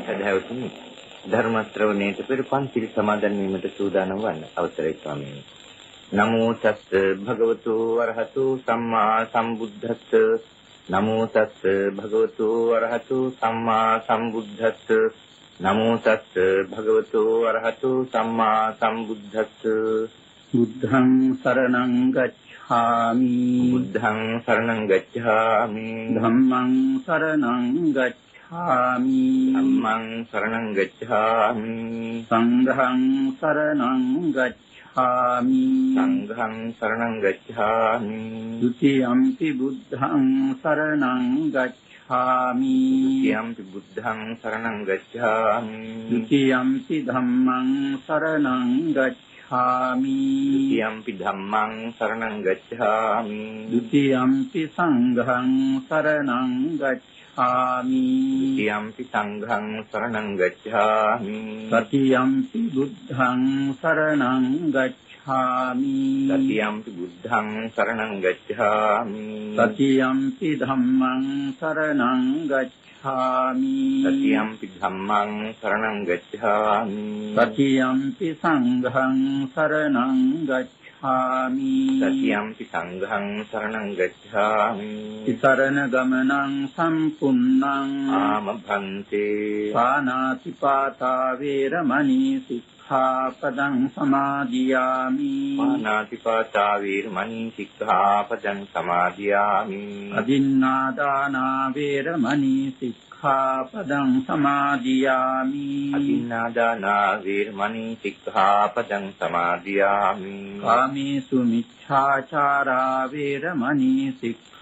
සදහවතුනි ධර්ම ශ්‍රවණයට පෙර පන්සිල් සමාදන් වීමට සූදානම් වන්න අවසරයි ස්වාමීනි. නමෝ තස්ස භගවතු වරහතු සම්මා සම්බුද්දස්ස. නමෝ තස්ස භගවතු වරහතු සම්මා සම්බුද්දස්ස. නමෝ තස්ස භගවතු වරහතු සම්මා සම්බුද්දස්ස. බුද්ධං සරණං ගච්ඡාමි. බුද්ධං සරණං ගච්ඡාමි. ධම්මං සරණං ගච්ඡාමි. ධම්මං සරණං ගච්ඡාමි. සංඝං සරණං ගච්ඡාමි. සංඝං සරණං ගච්ඡාමි. ဒ ුතියම්පි බුද්ධං සරණං ගච්ඡාමි. ဒ ුතියම්පි බුද්ධං සරණං ගච්ඡාමි. ဒ ුතියම්පි ධම්මං සරණං ගච්ඡාමි. ဒ ුතියම්පි ධම්මං සරණං ගච්ඡාමි. ဒ ුතියම්පි සංඝං සරණං ගච්ඡාමි. ဒ ුතියම්පි සංඝං සරණං ගච්ඡාමි. සතියම්පි බුද්ධං සරණං ගච්ඡාමි. සතියම්පි බුද්ධං සරණං ගච්ඡාමි. සතියම්පි ධම්මං සරණං ගච්ඡාමි. සතියම්පි ධම්මං සරණං ගච්ඡාමි. සතියම්පි සංඝං සරණං ගච්ඡාමි. සතියම්පි සංඝං සරණං ගච්ඡාමි. සරණ ගමනං සම්පුන්නං ආමභන්තේ පානාති පාතා වේරමණී සික්ඛාපදං සමාදියාමි. පානාතිපාතා වීරමණී සික්ඛාපදං සමාදියාමි. අදින්නාදානා වේරමණී සික්ඛාපදං සමාදියාමි. අදින්නාදානා වීරමණී සික්ඛාපදං සමාදියාමි. කාමේසු මිච්ඡාචාරා වේරමණී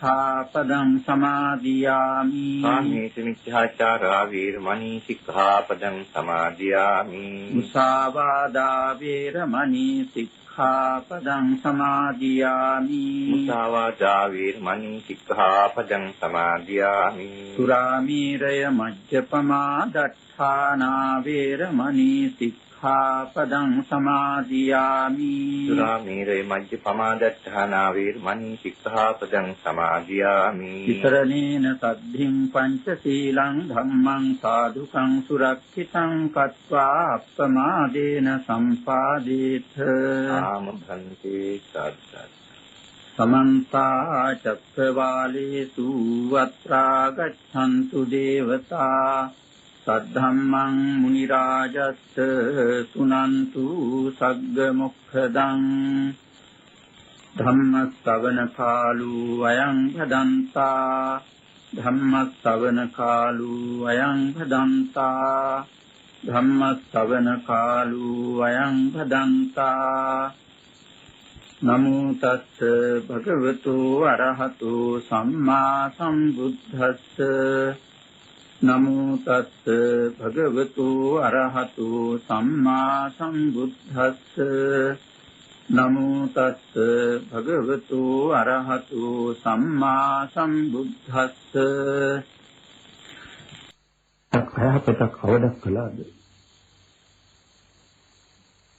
සික්ඛාපදං සමාදියාමි. කාමේසු මිච්ඡාචාරා වීරමණී සික්ඛාපදං සමාදියාමි. මුසාවාදා වේරමණී සික්ඛාපදං සමාදියාමි. මුසාවාදා වීරමණී සික්ඛාපදං සමාදියාමි. සුරාමීරය මජ්ජපමා දට්ඨානා වේරමණී සික්ඛාපදං සමාදියාමි. සුරාමේරය මජ්ජපමාදට්ඨානා වීරමණී සික්ඛාපදං සමාදියාමි. විතරණේන සද්ධින් පංචශීලං ධම්මං සාදුකං සුරක්ෂිතං කତ୍වා අප්පමාදේන සම්පාදේත. ආමභන්තේ සාද්දත්. සමන්ත චක්කවාලේසු අත්‍රා ගච්ඡන්තු දේවතා සද්ධම්මං මුනි රාජස්ස සුනන්තු සග්ග මොක්ඛදං ධම්ම ශ්‍රවණ කාලෝ අයං භදන්තා. ධම්ම ශ්‍රවණ කාලෝ අයං භදන්තා. ධම්ම ශ්‍රවණ කාලෝ අයං භදන්තා. නමෝ තස්ස භගවතු අරහතු සම්මා සම්බුද්දස්ස. නමෝ තස්ස භගවතු අරහතු සම්මා සම්බුද්දස්ස. නමෝ තස්ස භගවතු අරහතු සම්මා සම්බුද්දස්ස. අයහපතක් අවදක් කළාද?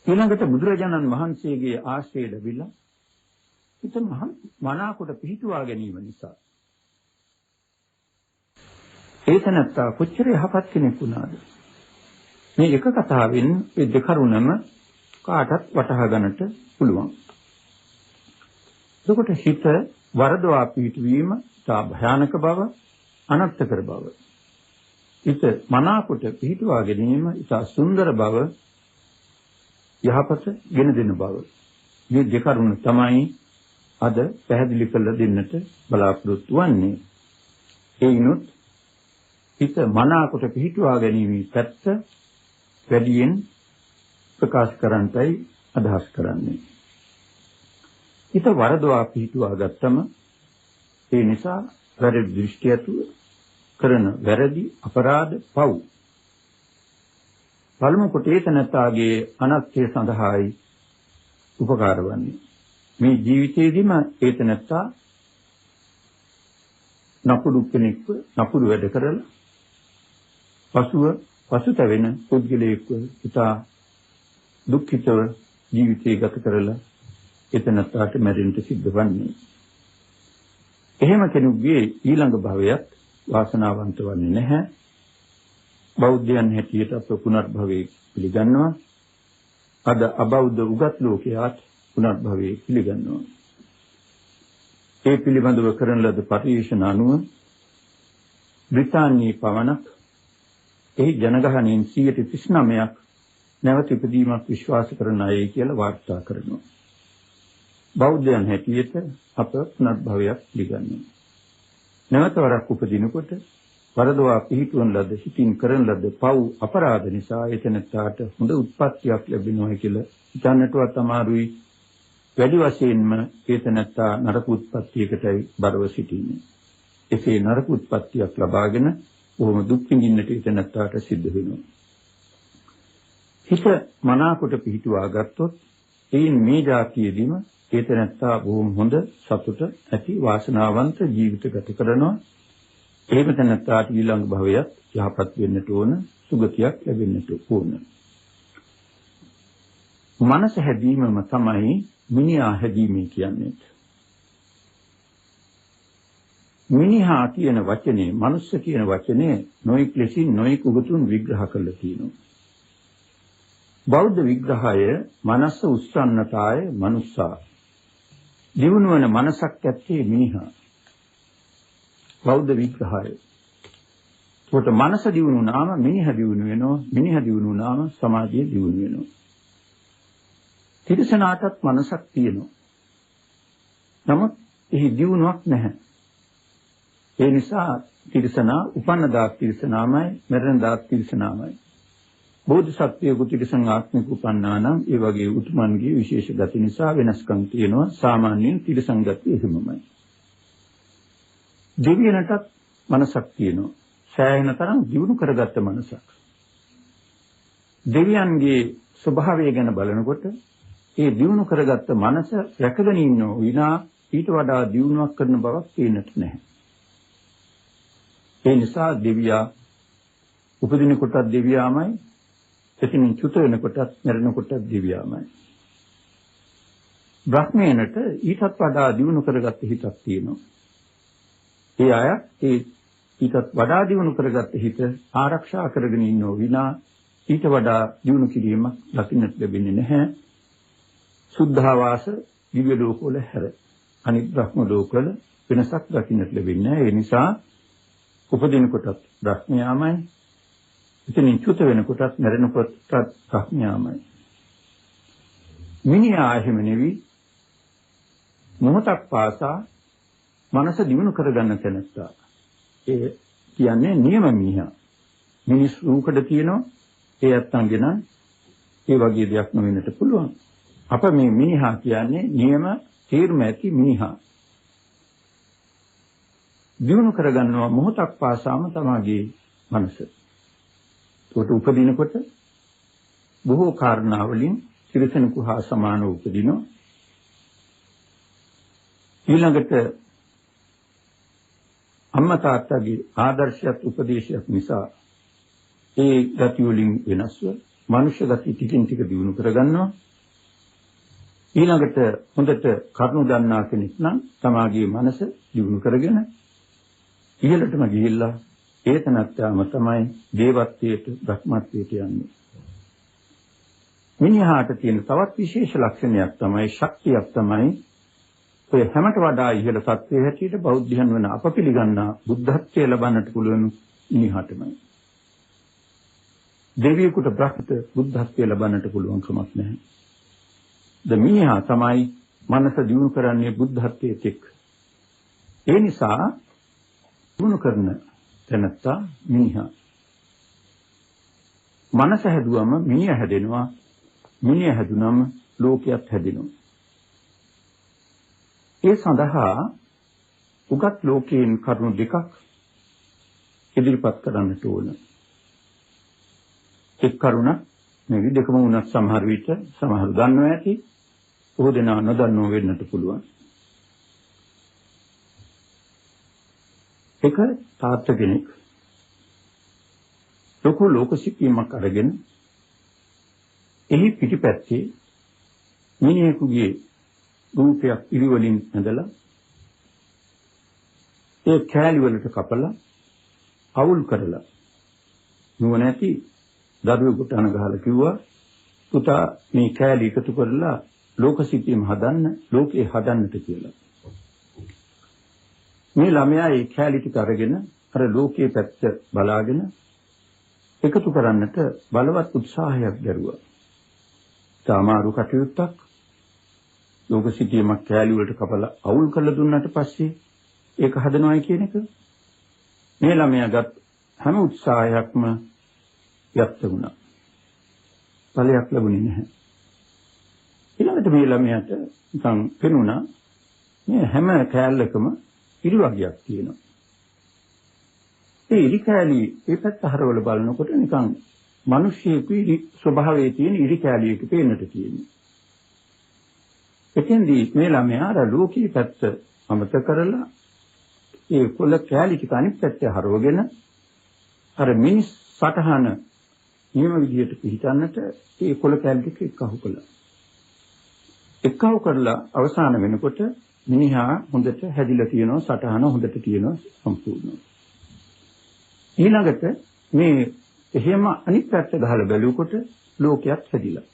ඊළඟට බුදුරජාණන් වහන්සේගේ ආශ්‍රය ලැබිලා හිත මනාකොට පිහිටුවා ගැනීම නිසා ඒතනත්තා කොච්චර යහපත් කෙනෙක් වුණාද? මේ එක කතාවෙන් මේ දෙකරුණම කාටත් වටහා ගන්නට පුළුවන්. එතකොට හිත වරදවා පිහිටවීම තා භයානක බව, අනර්ථකර බව. හිත මනාකොට පිහිටුවා ගැනීම ඉතා සුන්දර බව, යහපත ගෙන දෙන බව. මේ දෙකරුණ තමයි අද පැහැදිලි කරලා දෙන්නට බලාපොරොත්තු වෙන්නේ. ඒිනුත් හිත මනාකොට පිහිටුවා ගැනීමේ පැත්ත වැඩියෙන් ප්‍රකාශ කරන්නයි අදහස් කරන්නේ. හිත වරදවා පිහිටුවා ගත්තම ඒ නිසා වැරදි දෘෂ්ටි ඇතුව කරන වැරදි අපරාධ පව් පළමු කොට ඒතනත්තාගේ අනත්ය සඳහායි උපකාර වන්නේ. මේ ජීවිතයේදීම ඒතනත්තා නපුරු කෙනෙක්ව නපුරු වැඩ කරලා පසුතැවෙන පුද්ගලයෙක්ව ඉතා දුක්ඛිතව ජීවිතය ගත කරලා එතනට මැරෙන්න සිද්ධ වන්නේ. එහෙම කෙනෙකුගේ ඊළඟ භවයත් වාසනාවන්ත වන්නේ නැහැ. බෞද්ධයන් හැටියට අප පුනර්භවයේ පිළිගන්නවා. අද අබෞද්ධ උගත් ලෝකයාත් පුනර්භවයේ පිළිගන්නවා. ඒ පිළිබඳව කරන ලද පරිශන අනුව බ්‍රිතාන්‍යයේ පවණක් එහි ජනගහනයෙන් 39ක් නැවත ඉපදීමක් විශ්වාස කරන අයයි කියලා වාර්තා කරනවා. බෞද්ධයන් හැටියට අප පුනර්භවයක් පිළිගන්නවා. නැවත වරක් උපදිනකොට වරදවා පිහිටුවන ලද හිතින් කරන ලද පව් අපරාධ නිසා එතනට හොඳ උත්පත්තියක් ලැබෙනවා කියලා හිතන්නටවත් අමාරුයි. වැඩි වශයෙන්ම එතනට නරක උත්පත්තියකටයි බරව සිටින්නේ. එසේ නරක උත්පත්තියක් ලබාගෙන බොහොම දුක් විඳින්නට එතනට සිද්ධ වෙනවා. හිත මනාකොට පිහිටුවා ගත්තොත් එයින් මේ જાතියෙදිම ඒතනත්තා බොහොම හොඳ සතුට ඇති වාසනාවන්ත ජීවිත ගත කරනවා. එහෙම තැනත්තාට ඊළඟ භවයත් යහපත් වෙන්නට ඕන, සුගතියක් ලැබෙන්නට ඕන. මනස හැදීමම තමයි මිනිහා හැදීම කියන්නේ. මිනිහා කියන වචනේ, මනුස්ස කියන වචනේ නොයෙක් ලෙසින් නොයෙක් උගතුන් විග්‍රහ කරලා තියෙනවා. බෞද්ධ විග්‍රහය මනස උස්සන්නතාය මනුස්සා. දිනුවන මනසක් ඇත්තේ මිනිහා. බෞද්ධ විග්‍රහය. කොට මනස දිනුනාම මිනිහා දිනු වෙනවා. මිනිහා දිනුනාම සමාජය දිනු වෙනවා. තිරසනාටත් මනසක් තියෙනවා. නමුත් එහි දිනුවක් නැහැ. ඒ නිසා තිරසනා උපන්න දාත් තිරසනාමයි, මරණ දාත් තිරසනාමයි. බෝධිසත්වයේ කුතිරසං ආත්මික උපන්නා නම් ඒ වගේ උතුමන්ගේ විශේෂ ගති නිසා වෙනස්කම් තියෙනවා. සාමාන්‍යයෙන් තිරසං ගති එහෙමමයි. දෙවියන්ටත් මනසක් තියෙනවා. සෑහෙන තරම් දියුණු කරගත්ත මනසක්. දෙවියන්ගේ ස්වභාවය ගැන බලනකොට ඒ දියුණු කරගත්ත මනස රැකගෙන ඉන්නෝ විනා ඊට වඩා දියුණුවක් කරන බවක් පේන්නට නැහැ. ඒ නිසා දෙවියා උපදින කොටත් දෙවියාමයි, එතනින් චුත වෙන කොටත් මරණ කොටත් දෙවියාමයි. බ්‍රහ්මයන්ට ඊටත් වඩා දියුණු කරගත්ත හිතක් තියෙනවා. ඒ අය ඊටත් වඩා දියුණු කරගත්ත හිත ආරක්ෂා කරගෙන ඉන්නෝ විනා ඊට වඩා දියුණු කිරීමක් දකින්නට ලැබෙන්නේ නැහැ. සුද්ධාවාස දිව්‍ය ලෝකවල හැර අනිත් බ්‍රහ්ම ලෝකවල වෙනසක් දකින්නට ලැබෙන්නේ නැහැ. ඒ නිසා උපදින කොටත් බ්‍රහ්මයාමයි, එතනින් චුත වෙන කොටත් මරණ කොටත් බ්‍රහ්මයාමයි. මිනිහා එහෙම නෙවි මොහොතක් පාසා මනස දිනු කරගන්න තැනත්තා. ඒ කියන්නේ නියම මිනිහා. මිනිස් රූකඩ තියෙනවා. ඒ අත්තන්ගේ නම් ඒ වගේ දෙයක් නොවෙන්නට පුළුවන්. අප මේ මිනිහා කියන්නේ නියම තීර්ම ඇති මිනිහා. දිනු කරගන්නවා මොහොතක් පාසාම තමගේ මනස. ඒකට උපදිනකොට බොහෝ කාරණා වලින් තිරසනෙකු හා සමානව උපදිනවා. ඊළඟට අම්මා තාත්තගේ ආදර්ශයත් උපදේශයක් නිසා ඒ ගති වලින් වෙනස්ව මනුෂ්‍ය ගති ටිකින් ටික දිනු කරගන්නවා. ඊළඟට හොඳට කරුණු දන්නා කෙනෙක් නම් තමාගේ මනස දිනු කරගෙන ඉහළටම ගිහිල්ලා ඒතනත්තාම තමයි දේවත්වයට බ්‍රහ්මත්වයට යන්නේ. මිනිහාට තියෙන තවත් විශේෂ ලක්ෂණයක් තමයි ශක්තියක් තමයි ඔය හැමට වඩා ඉහළ තත්ත්වයේ හැටියට බෞද්ධයන් වන අප පිළිගන්නා බුද්ධත්වයේ ලබන්නට පුළුවන් මිනිහාටමයි. දෙවියෙකුට බ්‍රහ්මත බුද්ධත්වයේ ලබන්නට පුළුවන් කමක් නැහැ. මිනිහා තමයි මනස දියුණු කරන්නේ බුද්ධත්වයේ තෙක්. ඒ නිසා දියුණු කරන තැනත්තා මිනිහා. මනස හැදුවම මිනිහ හැදෙනවා. මිනිහ හැදුනම ලෝකයක් හැදෙනවා. ඒ සඳහා උගත් ලෝකයෙන් කරුණු දෙකක් ඉදිරිපත් කරන්නට ඕන. එක් කරුණ මේ දෙකම උනත් සමහර විට සමහරු දන්නවා ඇති. බොහෝ දෙනා නොදන්නව වෙන්නට පුළුවන්. එක තාත්තා කෙනෙක් ලොකු ලෝකසිකීමක් අරගෙන එහි පිටිපැත්තේ මිනිහෙකුගේ රූපයක් ඉරිවලින් ඇඳලා ඒ කෑලි වලට කපලා අවුල් කරලා නුවණැති දරුවෙකුට අනගහලා කිව්වා පුතා මේ කෑලි එකතු කරලා ලෝක සිතියම හදන්න ලෝකේ හදන්නට කියලා. මේ ළමයා ඒ කෑලි ටික අරගෙන අර ලෝකයේ පැත්ත බලාගෙන එකතු කරන්නට බලවත් උත්සාහයක් දරුවා. සාමාරු කටයුත්තක් ලෝක සිටියමක් කෑලි වලට කපලා අවුල් කරලා දුන්නාට පස්සේ ඒක හදනවායි කියන එක මේ ළමයාගත් හැම උත්සාහයක්ම යත් වුණා. ඵලයක් ලැබුණේ නැහැ. ඊළඟට මේ ළමයාට නිකන් පෙනුණා මේ හැම කෑල්ලකම ඉරි වර්ගයක් තියෙනවා. ඒ ඉරි කෑලි ඒ පැත්ත හරවල බලනකොට නිකන් මිනිස්සෙකුගේ ස්වභාවයේ තියෙන ඉරි කෑලියක පේන්නට තියෙනවා. එතෙන්දී මේ ළමයා අර ලෝකී පැත්ත අමතක කරලා ඒ කොළ කෑලි ටික අනිත් පැත්තේ හරවගෙන අර මිනිස් සටහන නියම විදිහට පිළිතන්නට ඒ කොළ කෑලි ටික එක්කහු කළා. එක්කහු කරලා අවසාන වෙනකොට මිනිහා හොඳට හැදිලා තියෙනවා සටහන හොඳට තියෙනවා සම්පූර්ණව. ඊළඟට මේ එහෙම අනිත් පැත්ත ගහලා බැලුවකොට ලෝකයක් හැදිලා.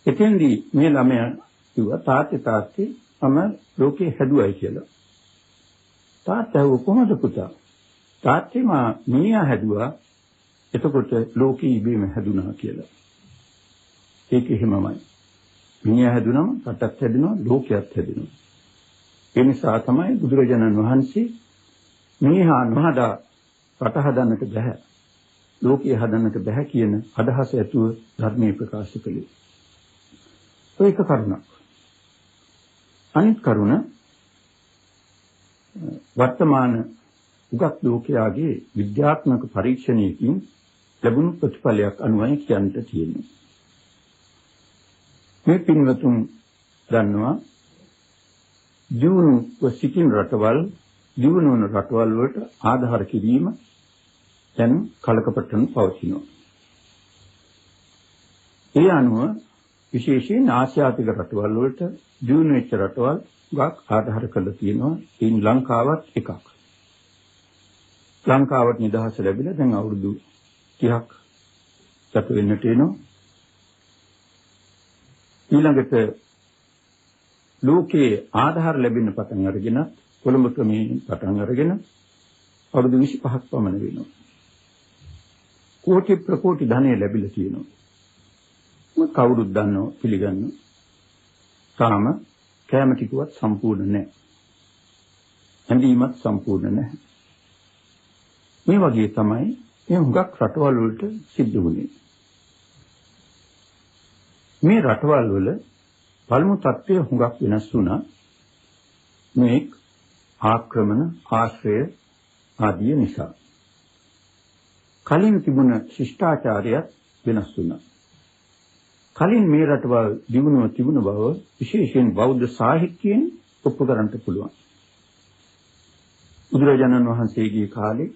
එතෙන්දී මේ ළමයා කිව්වා තාත්තේ මම ලෝකේ හැදුවයි කියලා. තාත්තා කොහොමද පුතා? තාත්තේ මා මිනිහා හැදුවා එතකොට ලෝකෙ ඉබේම හැදුනා කියලා. ඒක එහෙමමයි. මිනිහා හැදුනම රටක් හැදෙනවා ලෝකයක් හැදෙනවා. ඒ නිසා තමයි බුදුරජාණන් වහන්සේ මිනිහා නොහදා රට හදන්නට බෑ. ලෝකය හදන්නට බෑ කියන අදහස ඇතුව ධර්මයේ ප්‍රකාශ කළේ. ඒක කරුණක්. අනිත් කරුණ වර්තමාන උගත් ලෝකයාගේ විද්‍යාත්මක පරීක්ෂණයකින් ලැබුණු ප්‍රතිඵලයක් අනුවයි කියන්නට තියෙන්නේ. මේ පින්වතුන් දන්නවා දියුණුව සිටින රටවල් දියුණුවන රටවල් වලට ආධාර කිරීම දැන් කලකපටන් පවතිනවා. ඒ අනුව විශේෂයෙන් ආසියාතික රටවල් වලට දියුණු වෙච්ච රටවල් ගාක් ආධාර කරලා තියෙනවා. ඒ ලංකාවත් එකක්. ලංකාවට නිදහස ලැබිලා දැන් අවුරුදු 30ක් ගත වෙන්නට එනවා. ඊළඟට ලෝකයේ ආධාර ලැබෙන්න පටන් අරගෙන කොළඹ ක්‍රමයෙන් පටන් අරගෙන අවුරුදු 25ක් පමණ වෙනවා. කෝටි ප්‍රකෝටි ධනෙ ලැබිලා තියෙනවා. මොකද කවුරුත් දන්නව පිළිගන්නව. තාම කැම ටිකවත් සම්පූර්ණ නැහැ. හැඳීමත් සම්පූර්ණ නැහැ. මේ වගේ තමයි මේ හුඟක් රටවල් වලට සිද්ධ වුණේ. මේ රටවල් වල පළමු තත්ත්වය හුඟක් වෙනස් වුණා. මේ ආක්‍රමණ ආශ්‍රය ආදී නිසා. කලින් තිබුණ ශිෂ්ටාචාරය වෙනස් වුණා. කලින් මේ රටවල් දිනුව තිබුණ බව විශේෂයෙන් බෞද්ධ සාහිත්‍යයෙන් ඔප්පු කරන්නට පුළුවන්. බුදුරජාණන් වහන්සේගේ කාලේ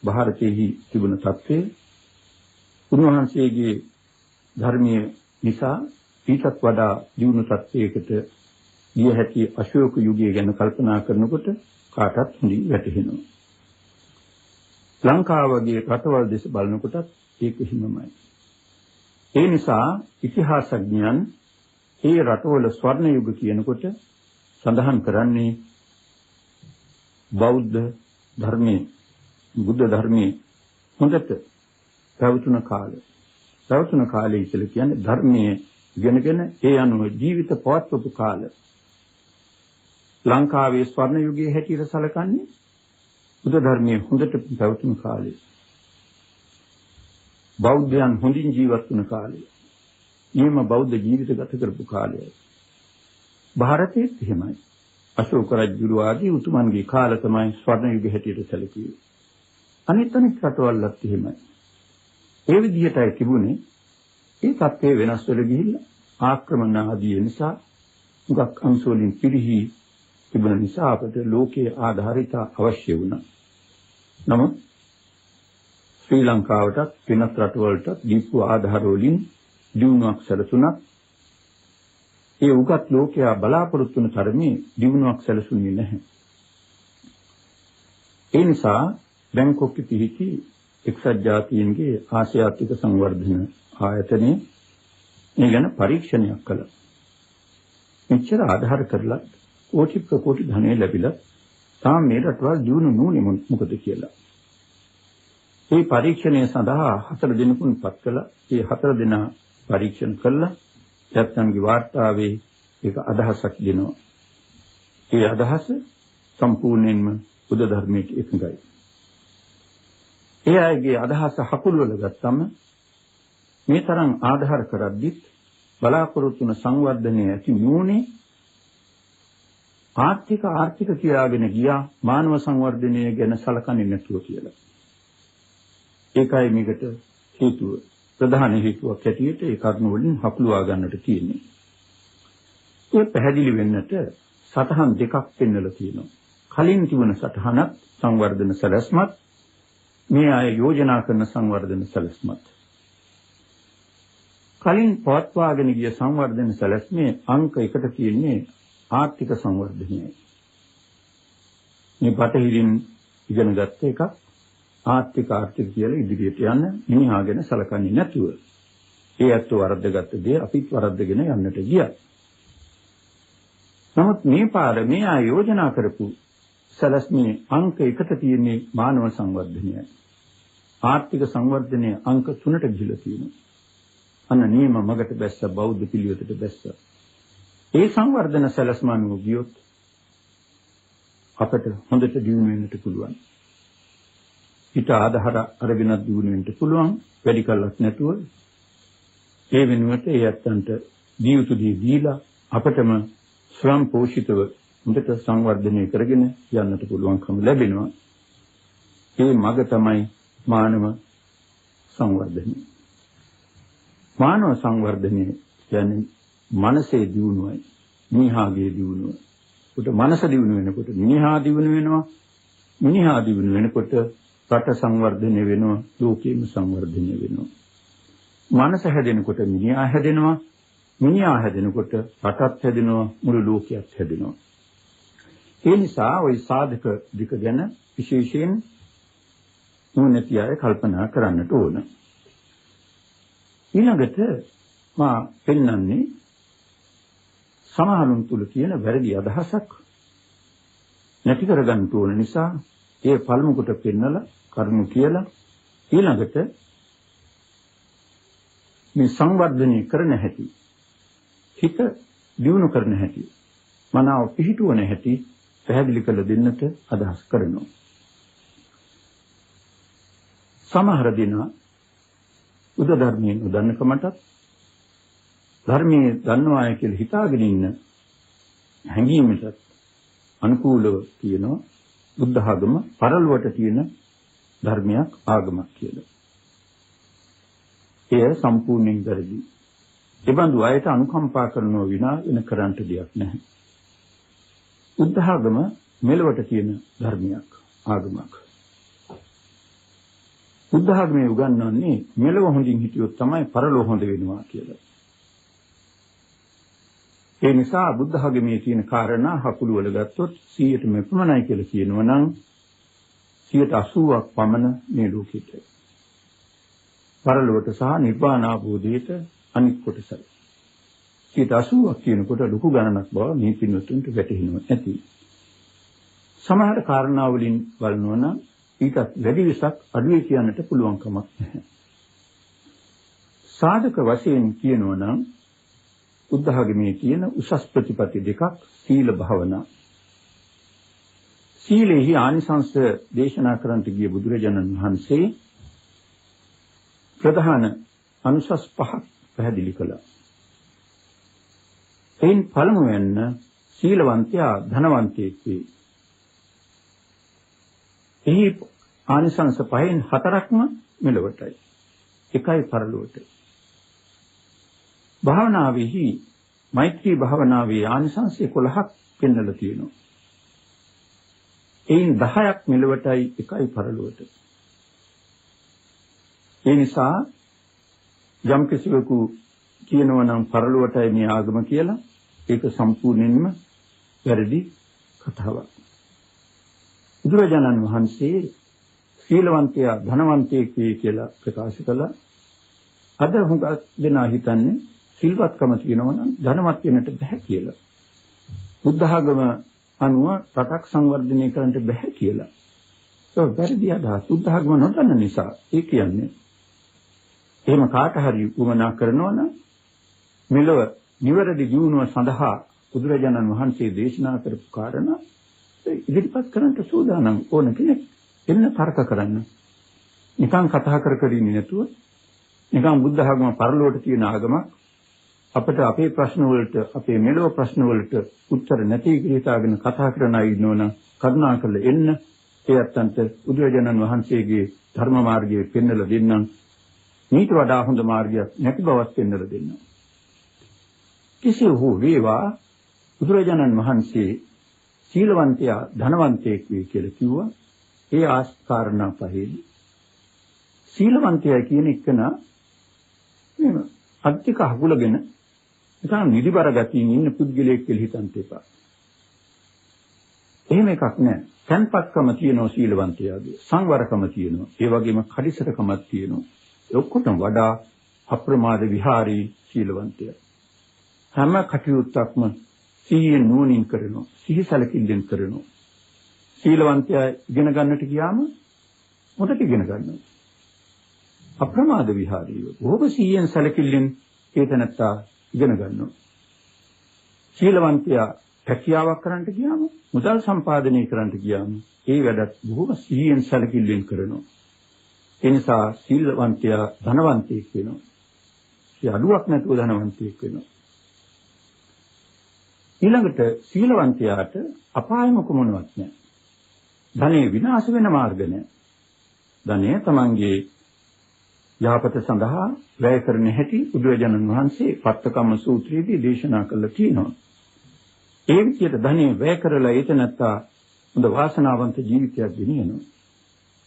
ಭಾರತයේ තිබුණ තත්ත්වය උන්වහන්සේගේ ධර්මීය නිසා ඊටත් වඩා දියුණු තත්ත්වයකට ගිය හැටි අශෝක යුගය ගැන කල්පනා කරනකොට කාටත් හොඳින් වැටහෙනවා. ලංකාව වගේ රටවල් දෙස බලනකොටත් ඒක හිමමයි. ඒ නිසා ඉතිහාසඥයන් ඒ රටවල ස්වර්ණ යුග කියනකොට සඳහන් කරන්නේ බෞද්ධ ධර්මයේ බුද්ධ ධර්මයේ හොඳට පැවතුන කාලය. පැවතුන කාලය කියලා කියන්නේ ධර්මයේ ඉගෙනගෙන ඒ අනුව ජීවිත පවත්වපු කාලය. ලංකාවේ ස්වර්ණ යුගයේ හැටියට සැලකන්නේ බුද්ධ ධර්මයේ හොඳට පැවතුන කාලය. බෞද්ධයන් හොඳින් ජීවත් වුණ කාලය. ඊම බෞද්ධ ජීවිත ගත කරපු කාලය. ಭಾರತයේ එහෙමයි. අශෝක රජු ආදී උතුමන්ගේ කාල තමයි ස්වර්ණ යුගය හැටියට සැලකුවේ. අනිත් රටවල්ලත් එහෙමයි. ඒ විදිහටයි තිබුණේ. ඒ තත්ත්වය වෙනස් වෙලා ගිහිල්ලා ආක්‍රමණ ආදී නිසා මුගක් අංශ වලින් පිරිහි තිබුණ නිසා අපට ලෝකයේ ආධාරිත අවශ්‍ය වුණා. නමුත් ශ්‍රී ලංකාවටත් වෙනත් රටවලටත් දීපු ආධාර වලින් දියුණුවක් සැලසුණා. ඒ උගත් ලෝකයා බලාපොරොත්තු වන තරමේ දියුණුවක් සැලසුනේ නැහැ. ඒ නිසා බැංකොක්කේ පිහිටි එක්සත් ජාතීන්ගේ ආසියාතික සංවර්ධන ආයතනයේ මේ ගැන පරීක්ෂණයක් කළා. මෙච්චර ආධාර කරලා කෝටි ප්‍රකෝටි ධනෙ ලැබිලා තාම මේ රටවල් දිනු නූනේ මොකද කියලා. මේ පරීක්ෂණය සඳහා 4 දිනකුන් පත් කළා. මේ 4 දින පරීක්ෂණ කළා. යත්නම්ගේ වාර්තාවේ ඒක අදහසක් දෙනවා. ඒ අදහස සම්පූර්ණයෙන්ම බුද්ධ ධර්මයට එකඟයි. ඒ අයගේ අදහස හකුරු වල ගත්තම මේ තරම් ආධාර කරද්දිත් බලාපොරොත්තු වන සංවර්ධනය ඇති නුනේ ආර්ථික කියාගෙන ගියා මානව සංවර්ධනය ගැන සලකන්නේ නැතුව කියලා. ඒකයි මේකට හේතුව. ප්‍රධාන හේතුවක් ඇටියට ඒ කරුණ වලින් හකුලවා ගන්නට තියෙන්නේ. ඒ පැහැදිලි වෙන්නට සටහන් දෙකක් පෙන්වලා තියෙනවා. කලින් තිබුණ සටහනත් සංවර්ධන සැලැස්මත් මේ අය යෝජනා කරන සංවර්ධන සැලැස්මත්. කලින් පවත්වාගෙන ගිය සංවර්ධන සැලැස්මේ අංක 1ට තියෙන්නේ ආර්ථික සංවර්ධනයයි. මේ පිටහිරින් ඉගෙන ගත්ත එකක් ආර්ථික කියලා ඉදිරියට යන්න මිනිහාගෙන සලකන්නේ නැතුව. ඒ අත්ව වරද්දගත්ත දේ අපිත් වරද්දගෙන යන්නට ගියා. නමුත් මේ පාර මේ ආයෝජනා කරපු සැලැස්මේ අංක 1ට තියෙන්නේ මානව සංවර්ධනයයි. ආර්ථික සංවර්ධනයේ අංක 3ට ගිහිලා තියෙනවා. අන්න නියම මගට බැස්ස බෞද්ධ පිළිවෙතට බැස්ස. ඒ සංවර්ධන සැලැස්ම අනුව ගියොත් අපට හොඳට දියුණු වෙන්නට පුළුවන්. ඊට ආධාර අරගෙන දියුණු වෙන්න පුළුවන් වැඩි කලක් නැතුව. ඒ වෙනුවට ඒ අත්තන්ට දීයුතු දීලා අපටම ස්වයං පෝෂිතව හොඳට සංවර්ධනය කරගෙන යන්නට පුළුවන්කම ලැබෙනවා. ඒ මග තමයි මානව සංවර්ධනය. මානව සංවර්ධනය කියන්නේ මනසේ දියුණුවයි, මිනිහාගේ දියුණුව. උට මනස දියුණු වෙනකොට මිනිහා දියුණු වෙනවා. මිනිහා දියුණු වෙනකොට රට සංවර්ධනය වෙනවා, ලෝකෙම සංවර්ධනය වෙනවා. මනස හැදෙනකොට මිනිහා හැදෙනවා. මිනිහා හැදෙනකොට රටත් හැදෙනවා, මුළු ලෝකයත් හැදෙනවා. ඒ නිසා ওই සාධක දෙක ගැන විශේෂයෙන් නුවණැති අය කල්පනා කරන්නට ඕන. ඊළඟට මා පෙන්වන්නේ සමහරුන් තුල තියෙන වැරදි අදහසක් නැති කරගන්න ඕන නිසා ඒ පළමු කොට පෙන්නලා කරුණු කියලා ඊළඟට මේ සංවර්ධනය කරන හැටි, හිත දියුණු කරන හැටි, මනාව පිහිටුවන හැටි පැහැදිලි කළ දෙන්නට අදහස් කරනවා. සමහර දිනා බුද්ධ ධර්මයෙන් උදන්නකමටත් ධර්මයේ දන්නවාය කියලා හිතාගෙන ඉන්න හැඟීමටත් අනුකූලව කියනවා බුද්ධ ආගම පරලොවට තියෙන ධර්මයක් ආගමක් කියලා. එය සම්පූර්ණයෙන් වැරදි. ඒ බඳු අයට අනුකම්පා කරනවා විනා වෙන කරන්ට දෙයක් නැහැ. බුද්ධ ආගම මෙලොවට තියෙන ධර්මයක් ආගමක්. බුද්ධ ආගමේ උගන්වන්නේ මෙලොව හොඳින් හිටියොත් තමයි පරලොව හොඳ වෙනවා කියලා. ඒ නිසා බුද්ධ ආගමේ තියෙන කාරණා හකුළු වල ගත්තොත් 100ට මෙපමණයි කියලා කියනවා නම් 80ක් පමණ මේ ලෝකෙට. පරලොවට සහ නිර්වාණ අවබෝධයට අනිත් කොටසයි. 80ක් කියනකොට ලොකු ගණනක් බව මේ පින්වතුන්ට වැටහෙනවා ඇති. සමහර කාරණා වලින් බලනවා නම් ඊටත් වැඩි විසක් අඩුවේ කියන්නට පුළුවන් කමක් නැහැ. සාධක වශයෙන් කියනවා නම් බුද්ධ ආගමේ තියෙන උසස් ප්‍රතිපatti දෙකක් සීල භාවනා. සීලෙහි ආනිසංස දේශනා කරන්නට ගිය බුදුරජාණන් වහන්සේ ප්‍රධාන අනුසස් 5ක් පැහැදිලි කළා. එයින් පළමුවෙන් සීලවන්තයා ධනවන්තයෙක් වේ. එහි ආනිසංස 5න් 4ක්ම මෙලොවටයි. එකයි පරලොවටයි. භාවනාවේහි මෛත්‍රී භාවනාවේ ආනිසංස 11ක් පෙන්වලා තියෙනවා. එයින් 10ක් මෙලොවටයි, එකයි පරලොවට. ඒ නිසා යම් කිසිවෙකු කියනවා නම් පරලොවටයි මේ ආගම කියලා ඒක සම්පූර්ණයෙන්ම වැරදි කතාවක්. බුදුරජාණන් වහන්සේ සීලවන්තයා ධනවන්තයෙක් වේ කියලා ප්‍රකාශ කළා. අද හුඟක් දෙනා හිතන්නේ සිල්වත්කම තියෙනවා නම් ධනවත් වෙන්නට බෑ කියලා. බුද්ධ ආගම අනුව රටක් සංවර්ධනය කරන්නට බෑ කියලා. ඒක වැරදි අදහස්. බුද්ධ ආගම නොදන්න නිසා ඒ කියන්නේ. එහෙම කාට හරි උවමනා කරනවා නම් මෙලොව නිවැරදි ජීවණය සඳහා බුදුරජාණන් වහන්සේ දේශනා කරපු කාරණා ඉදිරිපත් කරන්නට සූදානම් ඕන කෙනෙක් එන්න තර්ක කරන්න. නිකන් කතා කර ඉන්නේ නැතුව නිකන් බුද්ධ ආගම පරලෝකයට තියෙන ආගමක් අපිට අපේ ප්‍රශ්න වලට අපේ මෙලොව ප්‍රශ්න වලට උත්තර නැති කිරීතාගෙන කතා කරන අය ඉන්නවනම් කරුණාකරලා එන්න ඒ අත්තන්ට බුදුරජාණන් වහන්සේගේ ධර්ම මාර්ගයේ පෙන්වලා දෙන්නම්. මේට වඩා හොඳ මාර්ගයක් නැති බවක් පෙන්වලා දෙන්නම්. කෙසේ හෝ වේවා බුදුරජාණන් වහන්සේ සීලවන්තයා ධනවන්තයෙක් වේ කියලා කිව්වා. ඒ ආස්කාරණා පහේදී සීලවන්තයා කියන එකන මේ අත්‍යක අහුලගෙන නිකන් නිදිබර ගතියින් ඉන්න පුද්ගලයෙක් කියලා හිතන්න එපා. එහෙම එකක් නෑ. සංපත්කම තියෙනවා සීලවන්තයාගේ. සංවරකම තියෙනවා. ඒ වගේම කඩිසරකමක් තියෙනවා. ඔක්කොටම වඩා අප්‍රමාද විහාරී සීලවන්තයා. හැම කටයුත්තක්ම සිහියෙන් නුවණින් කරනවා. සිහිසලකින්ෙන් කරනවා. සීලවන්තයා ඉගෙන ගන්නට ගියාම මොකද ඉගෙන ගන්නවා? අප්‍රමාද විහාරීව. බොහොම සිහියෙන් සලකිල්ලෙන් ඒතනත්තා ඉගෙන ගන්නවා. සීලවන්තයා රැකියාවක් කරන්නට ගියාම මුදල් සම්පාදනය කරන්නට ගියාම ඒ වැඩත් බොහොම සිහියෙන් සැලකිල්ලෙන් කරනවා. ඒ නිසා සීලවන්තයා ධනවන්තයෙක් වෙනවා. ඒ අඩුවක් නැතුව ධනවන්තයෙක් වෙනවා. ඊළඟට සීලවන්තයාට අපාය මුඛ මොනවත් නැහැ. ධනෙ විනාශ වෙන මාර්ග නැහැ. ධනෙ තමන්ගේ යහපත සඳහා වැය කරන හැටි බුදුරජාණන් වහන්සේ පත්තකම්ම සූත්‍රයේදී දේශනා කළා තියෙනවා. ඒ විදිහට ධනෙ වැය කරලා ඒතනත්තා හොඳ වාසනාවන්ත ජීවිතයක් ගෙනියනවා.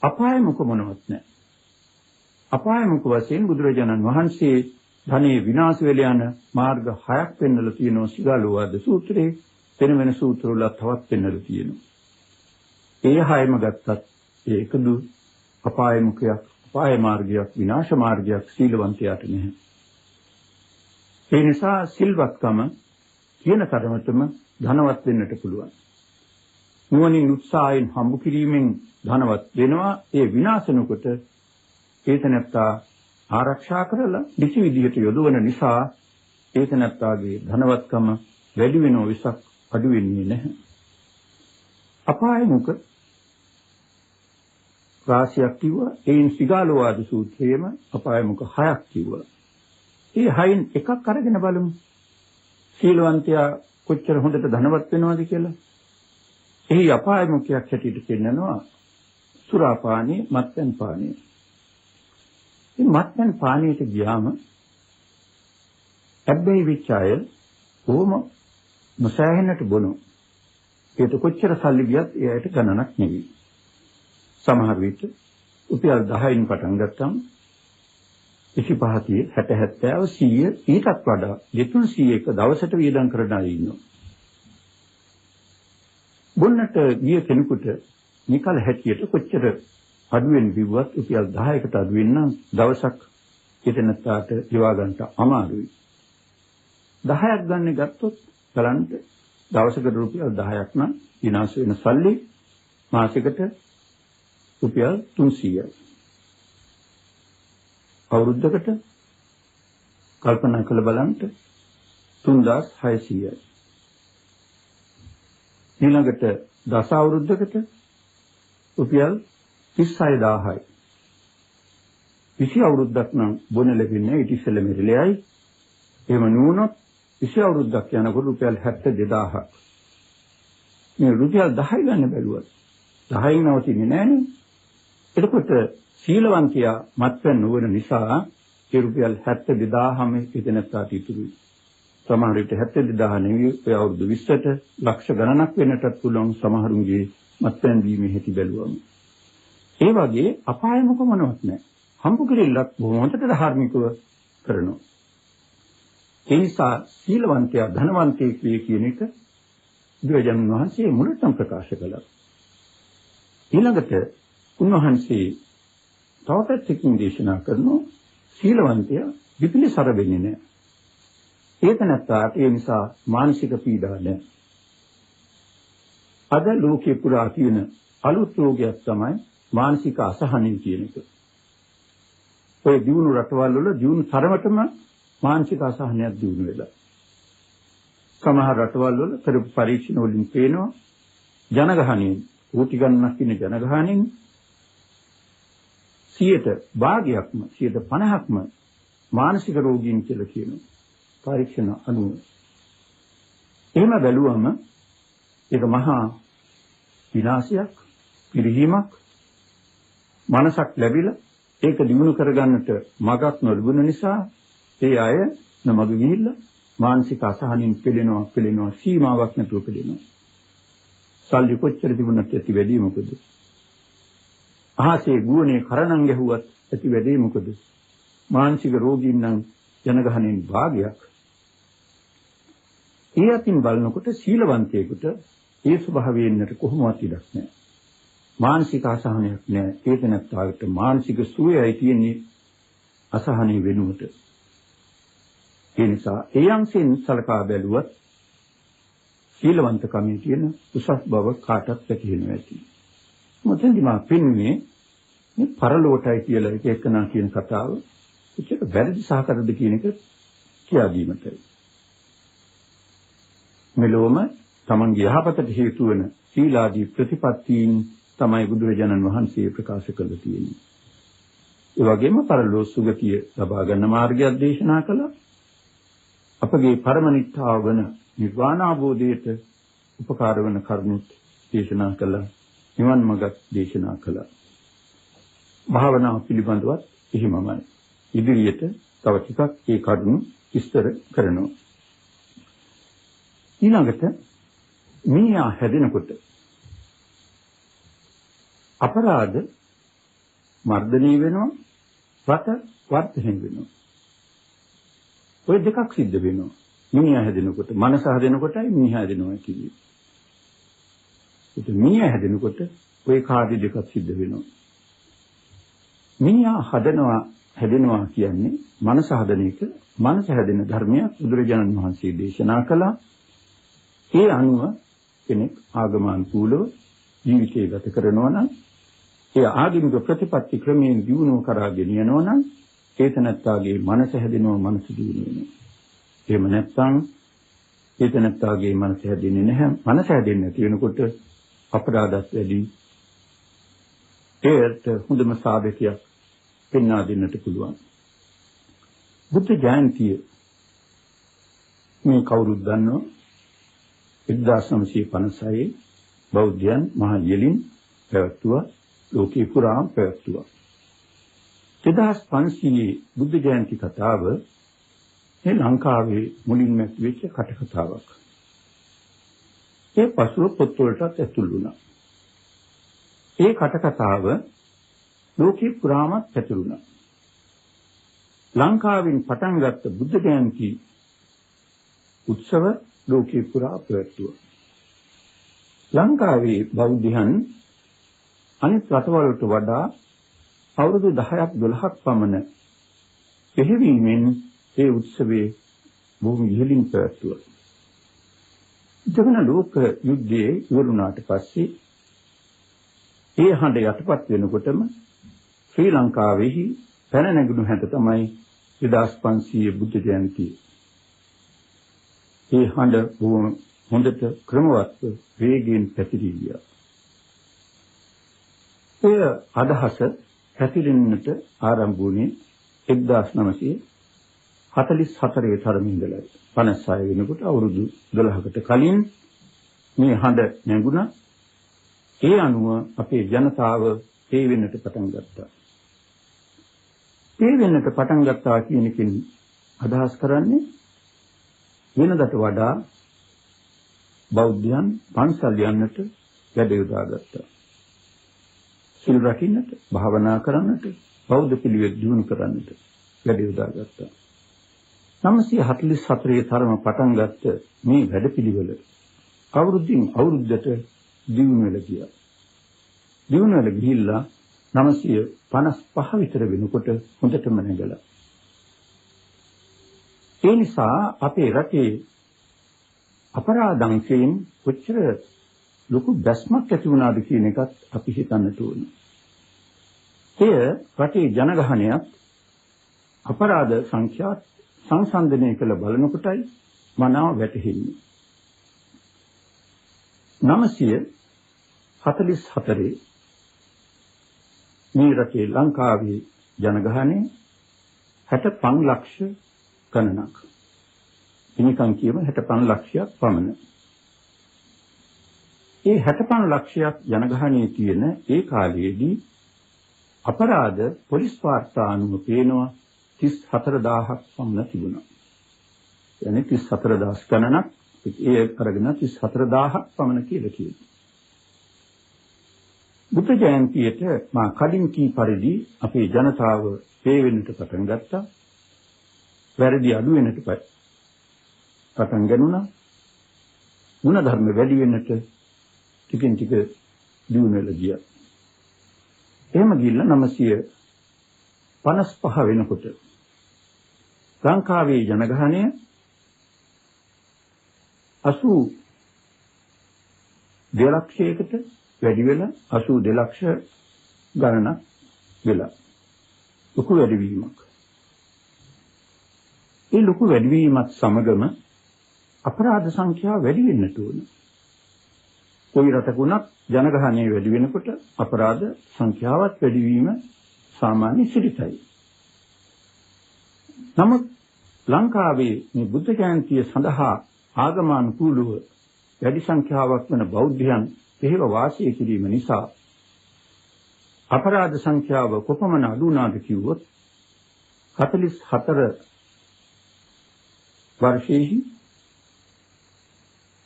අපාය මුඛ මොනවත් නැහැ. අපාය මුඛ වශයෙන් බුදුරජාණන් වහන්සේ ධනෙ විනාශ වෙලා යන මාර්ග 6ක් පෙන්වලා තියෙනවා සිගාලෝවාද සූත්‍රයේ. වෙන වෙන සූත්‍රවල තවත් පෙන්වලා තියෙනවා. ඒ 6ම ගත්තත් ඒ එකදු අපාය මුඛයක්, අපාය මාර්ගයක්, විනාශ මාර්ගයක් සීලවන්තයාට නැහැ. ඒ නිසා සිල්වත්කම කියන තරමටම ධනවත් වෙන්නට පුළුවන්. නුවණින් උත්සාහයෙන් හම්බ කිරීමෙන් ධනවත් වෙනවා. ඒ විනාශ නොකොට ඒතනත්තා ආරක්ෂා කරලා කිසි විදිහට යොදවන නිසා ඒතනත්තාගේ ධනවත්කම වැඩි වෙනව විසක් අඩු වෙන්නේ නැහැ. අපාය මුඛ රාශියක් කිව්වා. ඒන් සිගාලෝවාද සූත්‍රයේම අපාය මුඛ 6ක් කිව්වා. මේ 6න් එකක් අරගෙන බලමු. සීලවන්තයා කොච්චර හොඳට ධනවත් වෙනවද කියලා. එහි අපාය මුඛයක් හැටියට පෙන්නනවා සුරාපානී, මත්පැන් පානී. මේ මත්පැන් පානීයට ගියාම හැබැයි විචාය කොහොම නොසෑහෙන්නට බොනෝ. ඒක කොච්චර සල්ලි ගියත් එයාට ගණනක් නෙවෙයි. සමහර විට රුපියල් 10න් පටන් ගත්තම 25 60 70 100 ඊටත් වඩා 200 එක දවසට වියදම් කරන අය ඉන්නවා. බොන්නට ගිය කෙනෙකුට නිකල් හැටියට කොච්චර අඩුවෙන් බිව්වත් රුපියල් 10කට අඩුවෙන් නම් දවසක් හිතනතාට ජීවා ගන්නට අමාරුයි. 10ක් ගන්න ගත්තොත් බලන්න දවසකට රුපියල් 10ක් නම් විනාශ වෙන සල්ලි මාසෙකට රුපියල් 300යි. අවුරුද්දකට කල්පනා කරලා බලන්න 3600යි. ඊළඟට දස අවුරුද්දකට රුපියල් 36000යි. 20 අවුරුද්දක් නම් බොන ලැබෙන්නේ ඊට ඉස්සෙල්ලා මෙරිලෙයි. එහෙම නුනොත් 20 අවුරුද්දක් යනකොට රුපියල් 72000ක්. මේ රුපියල් 10 ගන්න බැලුවත් 10න් නවතින්නේ නැහනේ. එතකොට සීලවන්තයා මත්පැන් නොවන නිසා ඒ රුපියල් 72000ම ඉතනත්තාට ඉතුරුයි. සමහර විට 72000 නෙවෙයි ඔය අවුරුදු 20ට ලක්ෂ ගණනක් වෙන්නටත් පුළුවන් සමහරුන්ගේ මත්පැන් දීමේ හැටි බැලුවම. ඒ වගේ අපාය මුඛ මොනවත් නැහැ. හම්බු කෙරෙල්ලක් බොහොම හොඳට ධාර්මිකව කරනවා. ඒ නිසා සීලවන්තයා ධනවන්තයෙක් වේ කියන එක බුදුරජාණන් වහන්සේ මුලටම ප්‍රකාශ කළා. ඊළඟට උන්වහන්සේ තව පැත්තකින් දේශනා කරනවා සීලවන්තයා විපිලිසර වෙන්නේ නැහැ. ඒක නැත්නම් ඒ නිසා මානසික පීඩා නැහැ. අද ලෝකේ පුරා තියෙන අලුත් රෝගයක් තමයි මානසික අසහනය කියන එක. ඔය දියුණු රටවල් වල දියුණු තරමටම මානසික අසහනයක් දියුණු වෙලා. සමහර රටවල් වල කරපු පරීක්ෂණ වලින් පේනවා ජනගහණයෙන් කෝටි ගණනක් ඉන්න ජනගහණයෙන් 50%ක්ම මානසික රෝගීන් කියලා කියනවා. පරීක්ෂණ අනුව. එහෙම බැලුවම ඒක මහා විනාශයක්, පිරිහීමක්, මනසක් ලැබිලා ඒක දිනු කරගන්නට මගක් නොලැබුණ නිසා ඒ අය නමග ගිහිල්ලා මානසික අසහනින් පෙළෙනවා සීමාවක් නැතුව පෙළෙනවා. සල්ලි කොච්චර තිබුණත් ඇති වැඩි මොකද? අහසේ ගුවනේ කරණම් ගැහුවත් ඇති වැඩි මොකද? මානසික රෝගීන් නම් ජනගහණයෙන් භාගයක්. ඒ අතින් බලනකොට සීලවන්තයෙකුට ඒ ස්වභාවයෙන්ට කොහොමවත් ඉඩක් නැහැ. මානසික අසහනයක් නැහැ. ඒක නැත්තාට මානසික සුවයයි තියෙන්නේ අසහනෙ වෙනුවට. ඒ නිසා ඒ අංශෙන් සලකා බැලුවත් සීලවන්තකමේ තියෙන උසස් බව කාටත් පැහැදිලිව ඇති. මොකෙන්ද මා පෙන්වන්නේ මේ පරලෝකයි කියලා එකනා කියන කතාව ඒක වැරදි සහකරද කියන එක කියා දීමටයි. මෙලොවම තමන්ගේ යහපතට හේතු වන සීලාදී ප්‍රතිපත්තීන් තමයි බුදුරජාණන් වහන්සේ ප්‍රකාශ කළ තියෙන්නේ. ඒ වගේම පරලෝක සුගතිය ලබා ගන්න මාර්ගයක් දේශනා කළා. අපගේ පරමනිත්තාව වන නිර්වාණ අවබෝධයට උපකාර වන කරුණුත් දේශනා කළා. නිවන් මඟක් දේශනා කළා. භාවනාව පිළිබඳවත් එහිමමයි. ඉදිරියට තව ටිකක් ඒ කරුණු විස්තර කරනවා. ඊළඟට මිනිහා හැදෙනකොට අපරාධ මර්ධනය වෙනවා, වර්ධනය වෙනවා. ඔය දෙකක් සිද්ධ වෙනවා. මිනිහා හැදෙනකොට, මනස හැදෙනකොටයි මිනිහා හැදෙනවා කියන්නේ. ඒක මිනිහා හැදෙනකොට ඔය කාර්ය දෙකක් සිද්ධ වෙනවා. මිනිහා හැදෙනවා කියන්නේ මනස හදන එක. මනස හැදෙන ධර්මයක් බුදුරජාණන් වහන්සේ දේශනා කළා. ඒ අනුව කෙනෙක් ආගමනුකූලව ජීවිතය ගත කරනවා නම් ඒ ආගමික ප්‍රතිපත්ති ක්‍රමයෙන් දියුණුව කරා ගෙනියනවා නම් ඒතනත්තාගේ මනස හැදෙනවා, මනස දියුණු වෙනවා. එහෙම නැත්නම් ඒතනත්තාගේ මනස හැදෙන්නේ නැහැ. මනස හැදෙන්නේ නැති වෙනකොට අපරාධත් වැඩි. ඒත් හොඳම සාධකයක් පෙන්වා දෙන්නට පුළුවන්. බුද්ධ ජයන්තිය මේ කවුරුත් දන්නවා 1956 බෞද්ධයන් මහා යෙලින් පැවැත්වුවා. ලෝකේ පුරාම පැවැත්වුවා. 2500 බුද්ධ ජයන්ති කතාව මේ ලංකාවේ මුලින්ම වෙච්ච කටකතාවක්. ඒ පසුව පොත්වලටත් ඇතුළු වුණා. ඒ කටකතාව ලෝකේ පුරාම පැතිරුණා. ලංකාවෙන් පටන් ගත්ත බුද්ධ ජයන්ති උත්සව ලෝකේ පුරා පැවැත්වුවා. ලංකාවේ බෞද්ධයන් අනිත් රටවලට වඩා අවුරුදු 10ක් 12ක් පමණ පෙරවීමෙන් ඒ උත්සවයේ බොහොම ඉහළින් පැවැත්වුවා. දෙවන ලෝක යුද්ධයේ ඉවරුණාට පස්සේ ඒ හඬ යටපත් වෙනකොටම ශ්‍රී ලංකාවේහි පැන නැගුණු හැට තමයි 2500 බුද්ධ ජයන්තිය. ඒ හඬ බොහොම හොඳට ක්‍රමවත්ව වේගයෙන් පැතිරී ගියා. ඒ අදහස පැතිරෙන්නට ආරම්භ වුණේ 1944 තරමින් ඉඳලා 56 වෙනකොට අවුරුදු 12කට කලින් මේ හඬ නැගුණා. ඒ අනුව අපේ ජනතාව ඒ වෙන්නට පටන් ගත්තා. ඒ වෙන්නට පටන් ගත්තා කියන එකෙන් අදහස් කරන්නේ වෙනදට වඩා බෞද්ධයන් පන්සල් යන්නට වැඩ යොදාගත්තා. සිල් රකින්නට, භාවනා කරන්නට, බෞද්ධ පිළිවෙත් දියුණු කරන්නට වැඩ යොදාගත්තා. 944 තරම පටන් ගත්ත මේ වැඩපිළිවෙල අවුරුද්දින් අවුරුද්දට දියුණු වෙලා ගියා. දියුණු වෙලා ගිහිල්ලා 955 විතර වෙනකොට හොඳටම නැගලා. ඒ නිසා අපේ රටේ අපරාධංශයෙන් කොච්චර ලොකු බැස්මක් ඇති වුණාද කියන එකත් අපි හිතන්නට ඕනේ. එය රටේ ජනගහනයත් අපරාධ සංඛ්‍යාත් සංසන්දනය කළ බලනකොටයි මනාව වැටහෙන්නේ. 944 මේ රටේ ලංකාවේ ජනගහනය 65 ලක්ෂ ගණනක්. එනිකන් කියම 65 ලක්ෂයක් පමණ. ඒ 65 ලක්ෂයක් ජනගහනයේ තියෙන ඒ කාලයේදී අපරාධ පොලිස් වාර්තා අනුව පේනවා 34000ක් පමණ තිබුණා. يعني 34000 ගණනක් ඒ අරගෙන 34000ක් පමණ කියලා කියනවා. බුද්ධ ජයන්තියට මා කලින් කී පරිදි අපේ ජනතාව පේවෙන්නට පටන් ගත්තා. වැරදි අඩු වෙන්නට පටන් ගන්නවා. ගුණ ධර්ම වැඩි වෙන්නට ටිකින් ටික දියුණු වෙලා ගියා. එහෙම ගිහිල්ලා 955 වෙනකොට ලංකාවේ ජනගහනය 82 ලක්ෂයකට වැඩි වෙලා 82 ලක්ෂ ගණනක් වෙලා ලොකු වැඩිවීමක්. ඒ ලොකු වැඩිවීමත් සමගම අපරාධ සංඛ්‍යාව වැඩි වෙන්නට ඕන. කොයි රටක වුණත් ජනගහනය වැඩි වෙනකොට අපරාධ සංඛ්‍යාවත් වැඩි වීම සාමාන්‍ය සිරිතයි. නමුත් ලංකාවේ මේ බුද්ධ ජයන්තිය සඳහා ආගමනුකූලව වැඩි සංඛ්‍යාවක් වන බෞද්ධයන් එහෙව වාසය කිරීම නිසා අපරාධ සංඛ්‍යාව කොපමණ අඩු වුණාද කිව්වොත් 44 වර්ෂයේදී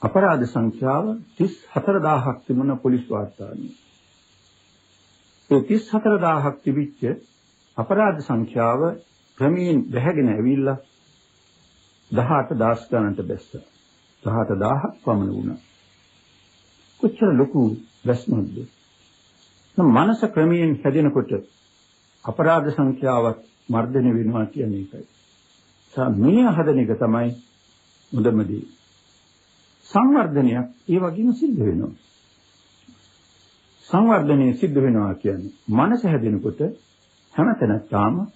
අපරාධ සංඛ්‍යාව 34000ක් තිබුණ පොලිස් වාර්තාවේ. ඒ 34000ක් තිබිච්ච අපරාධ සංඛ්‍යාව ක්‍රමයෙන් බැහැගෙන ඇවිල්ලා 18000 ගණන්ට බැස්සා. 18000ක් පමණ වුණා. කොච්චර ලොකු බැස්මක්ද? මනස ක්‍රමයෙන් හැදෙනකොට අපරාධ සංඛ්‍යාවත් මර්ධනය වෙනවා කියන එකයි. මිනිහ හදන එක තමයි මුදම දේ. සංවර්ධනයක් ඒ වගේම සිද්ධ වෙනවා. සංවර්ධනය සිද්ධ වෙනවා කියන්නේ මනස හැදෙනකොට හැමතැනම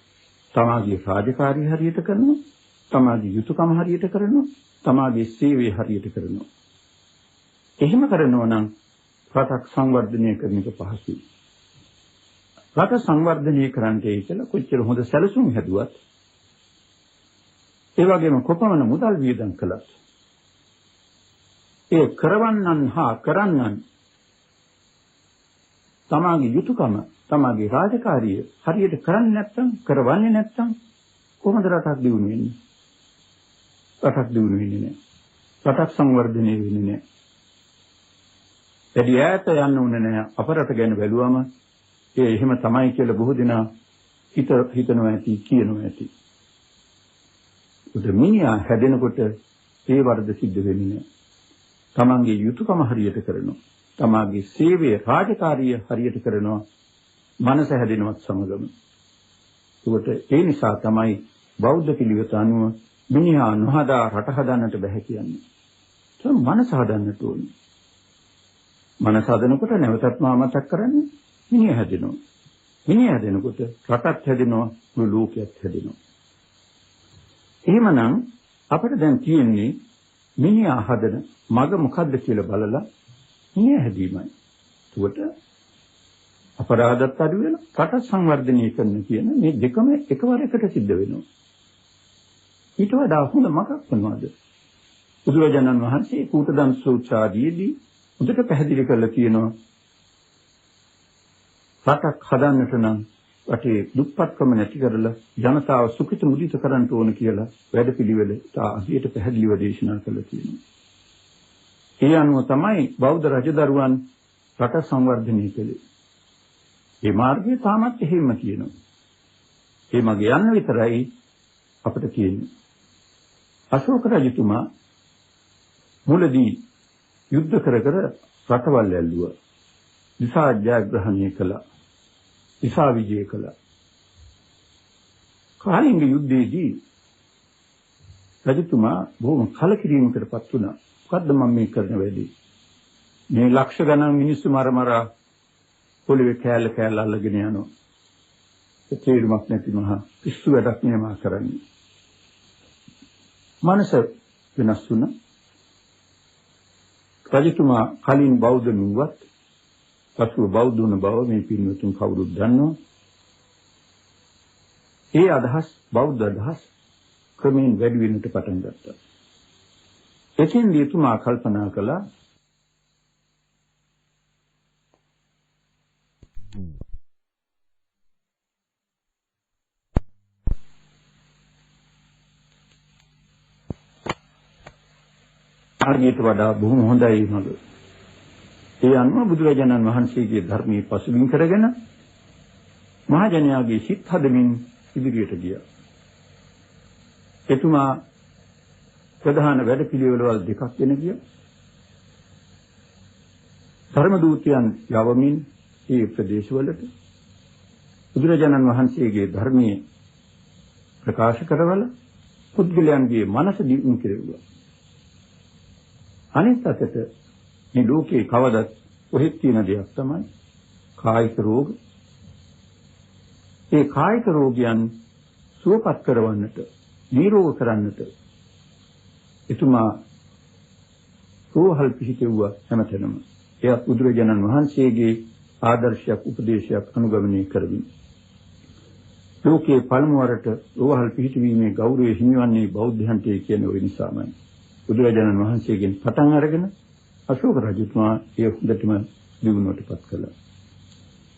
තමාගේ රාජකාරිය හරියට කරනවා, තමාගේ යුතුයකම හරියට කරනවා, තමාගේ සේවය හරියට කරනවා. එහෙම කරනවා නම් රටක් සංවර්ධනය කරන එක පහසුයි. රට සංවර්ධනය කරන්නයි කියලා කොච්චර හොඳ සැලසුම් හැදුවත් ඒ වගේම කොපමණ මුදල් වියදම් කළත් ඒ කරවන්නන් හා කරන්නන් තමාගේ යුතුයකම තමාගේ රාජකාරිය හරියට කරන්නේ නැත්නම් කරවන්නේ නැත්නම් කොහොමද රටක් දියුණු වෙන්නේ? රටක් දියුණු වෙන්නේ නැහැ. රටක් සංවර්ධනය වෙන්නේ නැහැ. එදී ඈත යන්න ඕනේ නැහැ. අපරට ගැන බැලුවම ඒ එහෙම තමයි කියලා බොහෝ දෙනා හිතනවා ඇති කියනවා ඇති. උද මිනිහා හැදෙනකොට ඒ වර්ධ සිද්ධ වෙන්නේ නැහැ. තමන්ගේ යුතුයකම හරියට කරනවා. තමාගේ සේවය රාජකාරිය හරියට කරනවා. මනස හැදෙනවත් සමගම. ඒකට ඒ නිසා තමයි බෞද්ධ පිළිවෙත අනුව මිනිහා නොහදා රට හදන්නට බෑ කියන්නේ. ඒ මනස හදන්නට ඕනේ. මනස හදනකොට නැවතත් මතක් කරන්නේ මිනිහ හැදෙනවා. මිනිහ හැදෙනකොට රටත් හැදෙනවා, මුළු ලෝකයත් හැදෙනවා. එහෙමනම් අපිට දැන් තියෙන්නේ මිනිහා හදන මග මොකද්ද කියලා බලලා මිනිහ හැදීමයි. ඒකට අපරාධත් අඩු වෙන රට සංවර්ධනය කරන කියන මේ දෙකම එකවර එකට සිද්ධ වෙනවා. ඊට වඩා හොඳ මොකක් වෙනවද? බුදුරජාණන් වහන්සේ කූටදම් සූත්‍රාදීදී උදට පැහැදිලි කරලා කියනවා රටක් හදන්නට නම් රටේ දුප්පත්කම නැති කරලා ජනතාව සුඛිත මුදිත කරන්න ඕන කියලා වැඩපිළිවෙල තාහියට පැහැදිලිව දේශනා කළා කියනවා. ඒ අනුව තමයි බෞද්ධ රජදරුවන් රට සංවර්ධනය කළේ. මේ මාර්ගය තාමත් එහෙම කියනවා. ඒ මගේ යන්න විතරයි අපිට කියන්නේ. අශෝක රජතුමා මුලදී යුද්ධ කර කර රටවල් ඇල්ලුවා. දිසා ජයග්‍රහණය කළා. ඉසා විජය කළා. කාලිංග යුද්ධයේදී රජතුමා බොහොම කලකිරීමකටපත් වුණා. මොකද්ද මම මේ කරන වැඩේ? මේ ලක්ෂ ගණන් මිනිස්සු මරමරා පොළවේ කෑල්ල කෑල්ල අල්ලගෙන යනවා. ඒ තේරුමක් නැති මහා පිස්සු වැඩක් නෙමා කරන්නේ. මනස වෙනස් වුණා. රජතුමා කලින් බෞද්ධ නුවත් පසුව බෞද්ධ වුණ බව මේ පින්වතුන් කවුරුත් දන්නවා. ඒ අදහස් බෞද්ධ අදහස් ක්‍රමයෙන් වැඩි වෙන්නට පටන් ගත්තා. එතෙන්දී එතුමා කල්පනා කළා ආර්යයට වඩා බොහොම හොඳයි මඟ. ඒ අනුව බුදුරජාණන් වහන්සේගේ ධර්මයේ පසුබිම් කරගෙන මහජනයාගේ සිත් හදමින් ඉදිරියට ගියා. එතුමා ප්‍රධාන වැඩපිළිවෙළවල් දෙකක් ගෙන ගියා. ධර්ම දූතයන් යවමින් ඒ ප්‍රදේශවලට බුදුරජාණන් වහන්සේගේ ධර්මයේ ප්‍රකාශ කරවල පුද්ගලයන්ගේ මනස දියුණු කෙරෙව්වා. අනිත් අතට මේ ලෝකේ කවදත් ඔහෙත් තියෙන දෙයක් තමයි කායික රෝග. ඒ කායික රෝගයන් සුවපත් කරවන්නට, නිරෝධ කරන්නට එතුමා රෝහල් පිහිටුවා හැමතැනම. එයත් බුදුරජාණන් වහන්සේගේ ආදර්ශයක් උපදේශයක් අනුගමනය කරමින්. ලෝකයේ පළමු වරට රෝහල් පිහිටුවීමේ ගෞරවය හිමිවන්නේ බෞද්ධයන්ට කියන ඒ නිසාමයි. බුදුරජාණන් වහන්සේගෙන් පටන් අරගෙන අශෝක රජතුමා ඒ හොඳටම දිනුවටපත් කළා.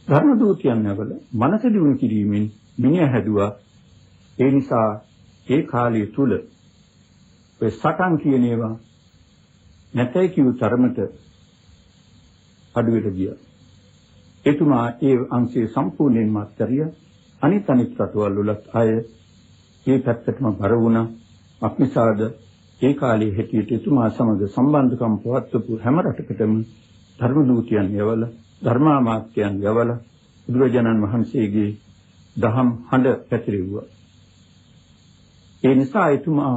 ධර්ම දූතයන් නැවල මනස දිනු කිරීමෙන් මිනිහ හැදුවා. ඒ නිසා ඒ කාලය තුල ඔය සටන් කියන ඒවා නැතයි කියු තරමට අඩුවට ගියා. එතුමා ඒ අංශයේ සම්පූර්ණයෙන්ම අත්හැරිය. අනිත් රටවල් වලත් අය ඒ පැත්තටම බර වුණා. අප්නිසාද ඒ කාලේ හැටියට එතුමා සමග සම්බන්ධකම් පවත්වපු හැම රටකටම ධර්ම දූතයන් යවල ධර්මාමාත්‍යයන් යවල බුදුරජාණන් වහන්සේගේ දහම් හඬ පැතිරෙව්වා. ඒ නිසා එතුමා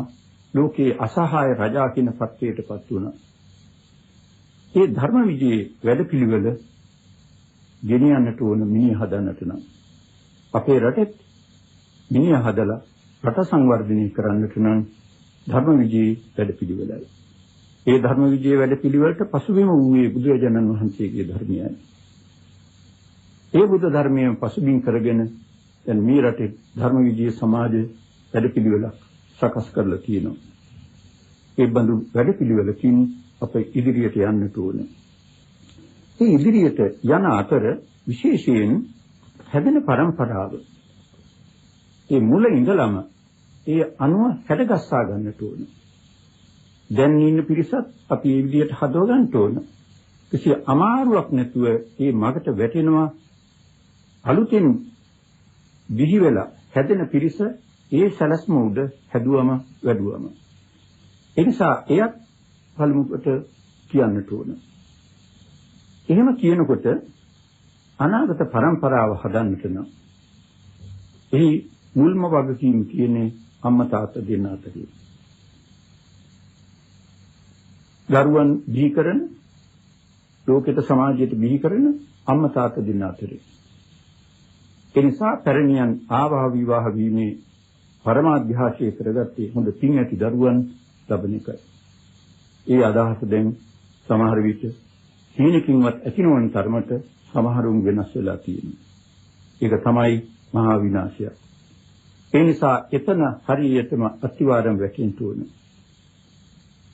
ලෝකේ අසහාය රජා කියන පත්වයටපත් වුණා. ඒ ධර්ම විජේ වැඩපිළිවෙල ගෙනියන්නට ඕන මිනිහ හදන්නට නම් අපේ රටෙත් මිනිහ හදලා රට සංවර්ධනය කරන්නට නම් ධර්ම විජේ වැඩපිළිවෙලයි. ඒ ධර්ම විජේ වැඩපිළිවෙලට පසුබිම වූයේ බුදුරජාණන් වහන්සේගේ ධර්මයයි. ඒ බුද්ධ ධර්මයෙන් පසුබිම් කරගෙන දැන් මේ රටේ ධර්ම විජේ සමාජ වැඩපිළිවෙලක් සකස් කරලා තියෙනවා. ඒ බඳු වැඩපිළිවෙලකින් අප ඉදිරියට යන්නට ඕනේ. මේ ඉදිරියට යන අතර විශේෂයෙන් හැදෙන પરම්පරාව ඒ මුල ඉඳලම ඒ අනුව හැඩගස්සා ගන්නට ඕනේ. දැන් ඉන්න පිරිසත් අපි මේ විදිහට හදව ගන්නට ඕන. කිසි අමාරුවක් නැතුව මේ මගට වැටෙනවා. අලුතෙන් දිවි වෙලා හැදෙන පිරිස ඒ සලස්ම උඩ හැදුවම වැඩුවම. ඒ නිසා එයත් පළමුවට කියන්නට ඕන. එහෙම කියනකොට අනාගත પરම්පරාව හදන්නට නම් එහි මුල්ම වගකීම කියන්නේ අම්මා තාත්තා දෙන්න අතරේ. දරුවන් බිහි කරන ලෝකෙට සමාජයට බිහි කරන අම්මා තාත්තා දෙන්න අතරේ. ඒ නිසා පැරණියන් ආවාහ විවාහ වීමේ පරමාධ්‍යාශය කරගත්තේ හොඳ පින් ඇති දරුවන් ලැබෙන එකයි. ඒ අදහස දැන් සමහර විට හීනකින්වත් ඇති නොවන තරමට සමහරුන් වෙනස් වෙලා තියෙනවා. ඒක තමයි මහා විනාශය. ඒ නිසා එතන හරියටම අතිවාරම් වැටෙන්න ඕන.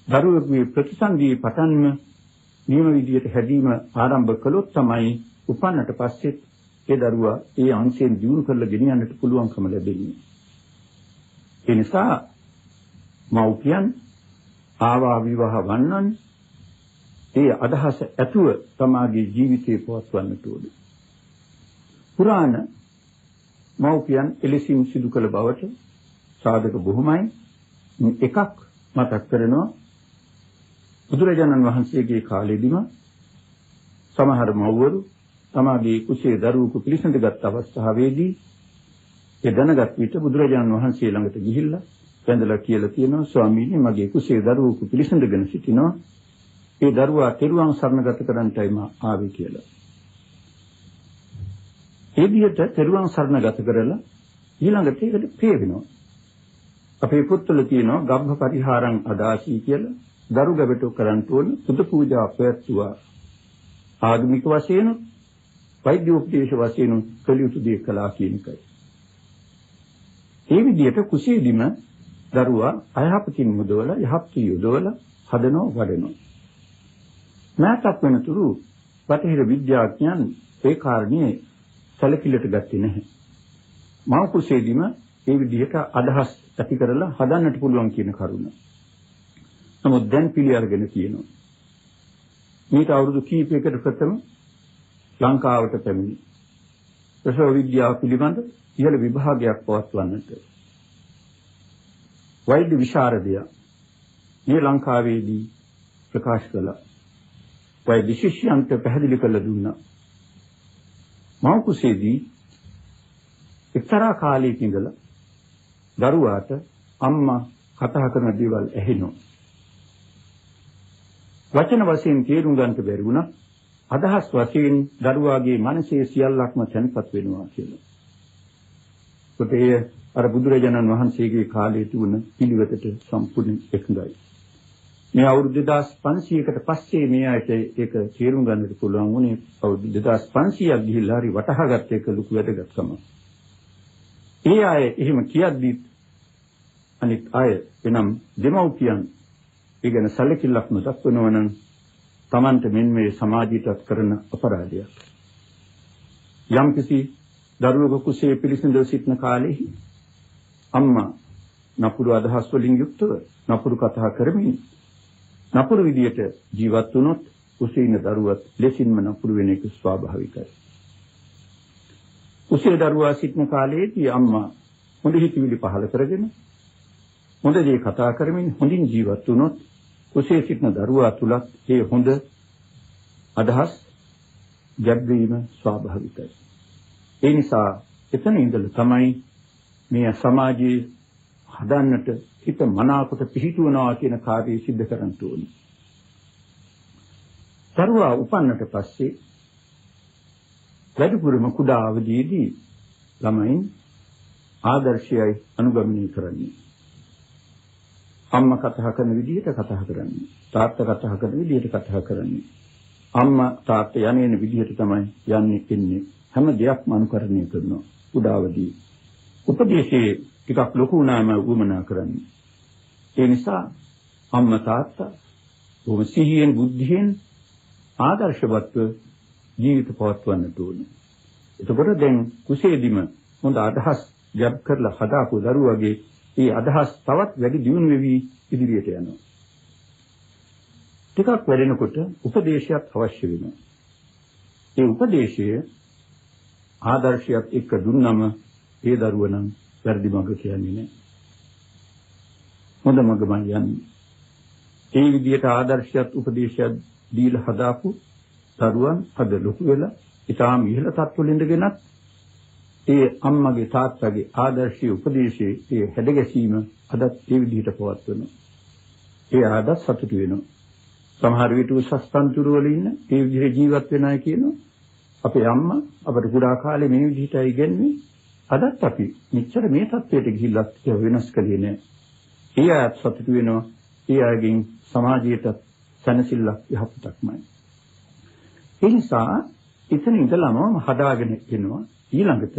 දරුවෙකුගේ ප්‍රතිසන්දියේ පටන්ම නියම විදියට හැදීම ආරම්භ කළොත් තමයි උපන්නට පස්සේ ඒ දරුවා ඒ අංශයෙන් දියුණු කරලා ගෙනියන්නට පුළුවන්කම ලැබෙන්නේ. ඒ නිසා මව්පියන් ආවා විවාහ වන්නන් ඒ අදහස ඇතුව තමාගේ ජීවිතේ පවත්වන්නට ඕනේ. පුරාණ මව්පියන් එලෙසින් සිදු කළ බවට සාධක බොහොමයි. එකක් මතක් කරනවා. බුදුරජාණන් වහන්සේගේ කාලෙදිම සමහර මව්වරු තමාගේ කුසේ දරුවෙකු පිළිසඳගත් අවස්ථාවේදී ඒ දැනගත් විට බුදුරජාණන් වහන්සේ ළඟට ගිහිල්ලා වැඳලා කියලා කියනවා ස්වාමීනි මගේ කුසේ දරුවෙකු පිළිසඳගෙන සිටිනවා. ඒ දරුවා තෙරුවන් සරණගත කරන්නටයි මා ආවේ කියලා. ඒ විදිහට තෙරුවන් සරණගත කරලා ඊළඟට ඒකට ප්‍රේ වෙනවා. අපේ පොත්වල තියෙනවා ගබ්බ පරිහාරං අදාසී කියලා දරු ගැබට කරන්න ඕන පුද පූජා පැවැත්වුවා. ආගමික වශයෙන් වෛද්‍ය උපදේශ වශයෙන් කළ යුතු දේ කළා කියන එකයි. ඒ විදිහට කුසීදිම දරුවා අයහපතින් මුදවලා යහපත යොදවලා හදනවා වඩනවා. මෑතක් වෙනතුරු බටහිර විද්‍යාඥයන් ඒ කාරණේ සැලකිල්ලට ගත්තේ නැහැ. මව කුසීදිම ඒ විදිහට අදහස් ඇති කරලා හදන්නට පුළුවන් කියන කරුණ. නමුත් දැන් පිළි අරගෙන තියෙනවා. මේට අවුරුදු කිහිපයකට ප්‍රථම ලංකාවට පැමිණි ප්‍රසව විද්‍යාව පිළිබඳ ඉහළ විභාගයක් පවත්වන්නට වෛද්‍ය විශාරදයා මේ ලංකාවේදී ප්‍රකාශ කළා. වෛද්‍ය ශිෂ්‍යයන්ට පැහැදිලි කළ දුන්නා. මව කුසේදී එක්තරා කාලයක ඉඳලා දරුවාට අම්මා කතා කරන දේවල් ඇහෙනවා. වචන වශයෙන් තේරුම් ගන්නට බැරි වුණා. අදහස් වශයෙන් දරුවාගේ මනසේ සියල්ලක්ම තැන්පත් වෙනවා කියලා. ඒකේ අර බුදුරජාණන් වහන්සේගේ කාලයේ තිබුණ පිළිවෙතට සම්පූර්ණ එකඟයි. මේ අවුරුදු 2500කට පස්සේ මේ ආයත ඒක තේරුම් ගන්නට පුළුවන් වුණේ අවුරුදු 2500ක් ගිහිල්ලා හරි වටහාගත්ත එක ලොකු වැදගත්කම. ඒ අය එහෙම කියද්දි අනිත් අය එනම් දෙමව්පියන් ඒ ගැන සැලකිල්ලක් නොදක්වනවා නම් Tamante මෙන් මේ සමාජීයටත් කරන අපරාධයක්. යම්කිසි දරුවෙකු කුසේ පිළිසිඳව සිටින කාලෙහි අම්මා නපුරු අදහස් වලින් යුක්තව නපුරු කතා කරමින් නපුරු විදියට ජීවත් වුණොත් කුසේ ඉන්න දරුවත් ලෙසින්ම නපුරු වෙන එක ස්වාභාවිකයි. කුසේ දරුවා සිටින කාලයේදී අම්මා හොඳ හිතවිලි පහල කරගෙන හොඳ දේ කතා කරමින් හොඳින් ජීවත් වුණොත් කුසේ සිටින දරුවා තුලත් ඒ හොඳ අදහස් ජග්ගීම ස්වාභාවිකයි. ඒ නිසා එතන ඉඳලා තමයි මේ සමාජයේ හදන්නට හිත මනාකොට පිහිටුවනවා කියන කාර්යය සිද්ධ කරන්න ඕනේ. දරුවා උපන්නට පස්සේ වැඩිපුරම කුඩා අවදියේදී ළමයින් ආදර්ශයයි අනුගමනය කරන්නේ. අම්මා කතා කරන විදිහට කතා කරන්නේ. තාත්තා කතා කරන විදිහට කතා කරන්නේ. අම්මා තාත්තා යන්නේ විදිහට තමයි යන්නේ ඉන්නේ. හැම දෙයක්ම අනුකරණය කරනවා. උදාවදී. උපදේශයේ ටිකක් ලොකු වුණාම වුමනා කරන්නේ. ඒ නිසා අම්මා තාත්තා බොහොම සිහියෙන් බුද්ධියෙන් ආදර්ශවත්ව ජීවිත පවත්වන්නට ඕනේ. එතකොට දැන් කුසේදිම හොඳ අදහස් ජබ් කරලා හදාපු දරුවගේ ඒ අදහස් තවත් වැඩි දියුණු වෙවි ඉදිරියට යනවා. ටිකක් වැඩෙනකොට උපදේශයක් අවශ්‍ය වෙනවා. ඒ උපදේශය ආදර්ශයක් එක්ක දුන්නම ඒ දරුවා නම් වැරදි මඟ කියන්නේ නැහැ. හොඳ මඟමයි යන්නේ. ඒ විදිහට ආදර්ශයක් උපදේශයක් දීලා හදාපු දරුවන් අද ලොකු වෙලා ඊටාම ඉහළ තත්ත්වෙ ඉඳගෙනත් ඒ අම්මගේ තාත්තගේ ආදර්ශී උපදේශයේ ඒ හැඩගැසීම අදත් ඒ විදිහට පවත්වනවා. ඒ ආදත් සතුටු වෙනවා. සමහර විට උසස්තන්තුරු වල ඉන්න ඒ විදිහට ජීවත් වෙන අය කියනවා අපේ අම්මා අපට කුඩා කාලේ මේ විදිහටයි ඉගෙනුවේ. අදත් අපි මෙච්චර මේ තත්ත්වයට ගිහිල්ලත් ඒක වෙනස් කළේ නෑ. ඒ අයත් සතුටු වෙනවා. ඒ අයගෙන් සමාජයට සැනසෙල්ලක් යහපතක්මයි. ඒ නිසා එතන ඉඳලම හදාගෙන එනවා ඊළඟට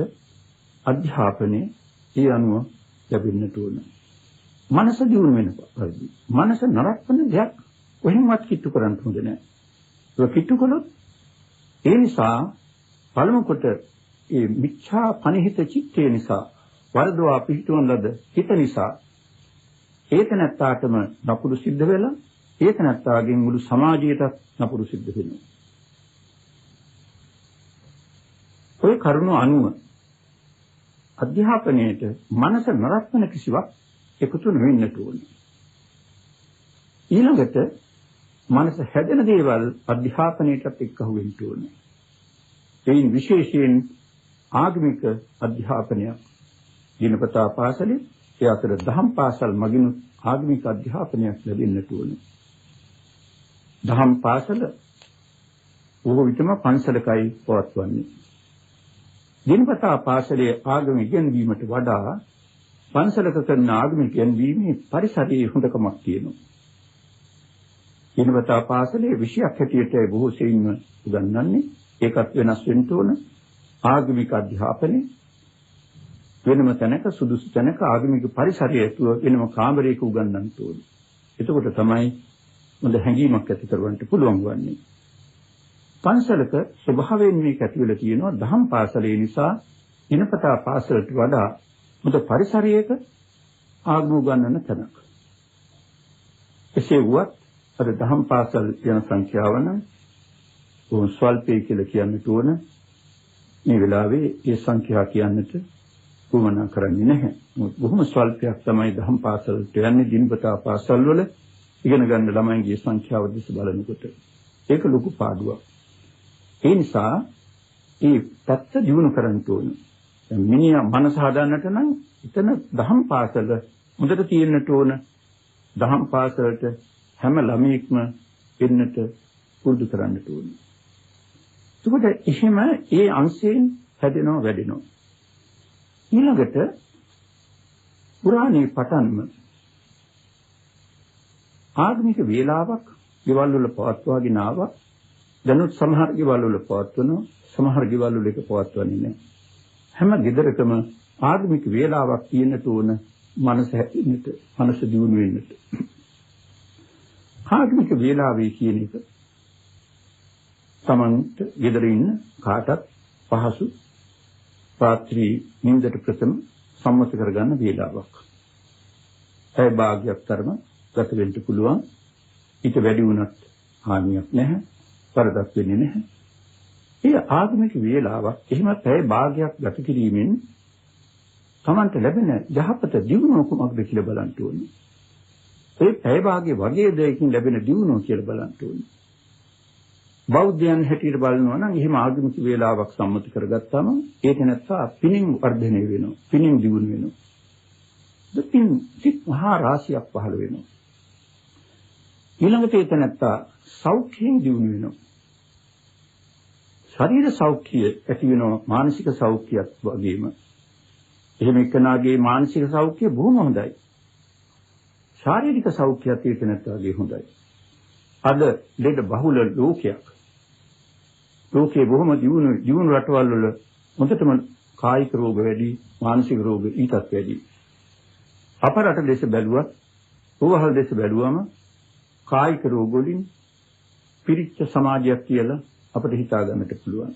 අධ්‍යාපනයේ ඒ අනුව ලැබෙන්නට ඕන. මනස දියුණු වෙනවා. මනස නරත්වන දෙයක් කොහෙන්වත් කිට්ටු කරන්න හොඳ නැහැ. ඒක කිට්ටු කළොත් ඒ නිසා පළමු කොට ඒ මිච්ඡා පනිහිත චිත්තය නිසා වර්ධවා පිහිටුවන ලද හිත නිසා ඒක නැත්තාටම නපුරු සිද්ධ වෙලා ඒක නැත්තාගෙන් මුළු සමාජයටත් නපුරු සිද්ධ වෙනවා. ඔය කරුණ අනුව අධ්‍යාපනයේට මනස නරත්වන කිසිවක් එකතු වෙන්නට ඕනේ. ඊළඟට මනස හැදෙන දේවල් අධ්‍යාපනයටත් එක්කහුව වෙන්න ඕනේ. එයින් විශේෂයෙන් ආගමික අධ්‍යාපනයක් දිනපතා පාසලේ ඒ අතර දහම් පාසල් මගින් ආගමික අධ්‍යාපනයක් ලැබෙන්නට ඕනේ. දහම් පාසල බොහෝ විටම පන්සලකයි පවත්වන්නේ. දිනපතා පාසලේ ආගම ඉගෙනීමට වඩා පන්සලක කරන ආගමික ඉගෙනීමේ පරිසරයේ හොඳකමක් තියෙනවා. දිනපතා පාසලේ විෂයක් හැටියට බොහෝ සෙයින්ම උගන්වන්නේ ඒකත් වෙනස් වෙන්න ඕන. ආගමික අධ්‍යාපනයේ වෙනම තැනක සුදුසු තැනක ආගමික පරිසරය ඇතුව වෙනම කාමරයක උගන්වන්න ඕනේ. එතකොට තමයි හොඳ හැඟීමක් ඇති කරවන්න පුළුවන් වන්නේ. පන්සලක ස්වභාවයෙන් මේක ඇති වෙලා තියෙනවා දහම් පාසලේ නිසා දිනපතා පාසලට වඩා හොඳ පරිසරයක ආගම උගන්වන තැනක්. එසේ වුවත් අද දහම් පාසල් යන සංඛ්‍යාව නම් ස්වල්පයි කියලා කියන්නට ඕන. මේ වෙලාවේ ඒ සංඛ්‍යා කියන්නට උවමනා කරන්නේ නැහැ. බොහොම ස්වල්පයක් තමයි දහම් පාසලට යන්නේ දිනපතා පාසල් වල ඉගෙන ගන්න ළමයින්ගේ සංඛ්‍යාව දිස බලනකොට. ඒක ලොකු පාඩුවක්. ඒ නිසා මේ පැත්ත දිනු කරන්න ඕන. මිනිහා මනස හදන්නට නම් එතන දහම් පාසල මුදට තියෙන්නට ඕන. දහම් පාසලට හැම ළමයෙක්ම එන්නට පුරුදු කරන්නට ඕන. එතකොට එහෙම ඒ අංශයෙන් හැදෙනවා වැඩෙනවා. ඊළඟට පුරාණේ පටන්ම ආගමික වේලාවක් ගෙවල් වල පවත්වාගෙන ආවා. දැනුත් සමහර ගෙවල් වල පවත්වනවා, සමහර ගෙවල් වල ඒක පවත්වන්නේ නැහැ. හැම ගෙදරකම ආගමික වේලාවක් තියෙන්නට ඕන මනස හැදෙන්නට, මනස දියුණු වෙන්නට. ආගමික වේලාවේ කියන එක තමන්ට ගෙදර ඉන්න කාටත් පහසු රාත්‍රී නිින්දට ප්‍රථම සම්මත කරගන්න වේලාවක්. ඒ භාගයක් තරම ගත වෙන්න පුළුවන්. ඊට වැඩි වුණත් හානියක් නැහැ. වරදක් වෙන්නේ නැහැ. ඒ ආගමික වේලාවක් එහෙම පැය භාගයක් ගත කිරීමෙන් තමන්ට ලැබෙන යහපත දියුණුව කුමක්ද කියලා බලන්න ඕනේ. ඒ පැය භාගයේ වගේ දෙයකින් ලැබෙන දියුණුව කියලා බලන්න ඕනේ. බෞද්ධයන් හැටියට බලනවා නම් එහෙම ආගමික වේලාවක් සම්මත කරගත්තාම ඒක නැත්තා පිනින් වර්ධනය වෙනවා. පිනින් දියුණු වෙනවා. දෙපින් සිත් මහා රාශියක් පහළ වෙනවා. ඊළඟට ඒක නැත්තා සෞඛ්‍යයෙන් දියුණු වෙනවා. ශරීර සෞඛ්‍යය ඇති වෙනවා මානසික සෞඛ්‍යයක් වගේම. එහෙම එක්කනාගේ මානසික සෞඛ්‍ය බොහොම හොඳයි. ශාරීරික සෞඛ්‍යයත් ඒක නැත්තාගේ හොඳයි. අද ලෙඩ බහුල ලෝකයක්. ලෝකේ බොහොම දියුණු රටවල් වල හොඳටම කායික රෝග වැඩි, මානසික රෝග ඊටත් වැඩි. අප රට දෙස බැලුවත්, ඕවහල් දෙස බැලුවම කායික රෝග වලින් පිරිච්ච සමාජයක් කියලා අපිට හිතා ගන්නට පුළුවන්.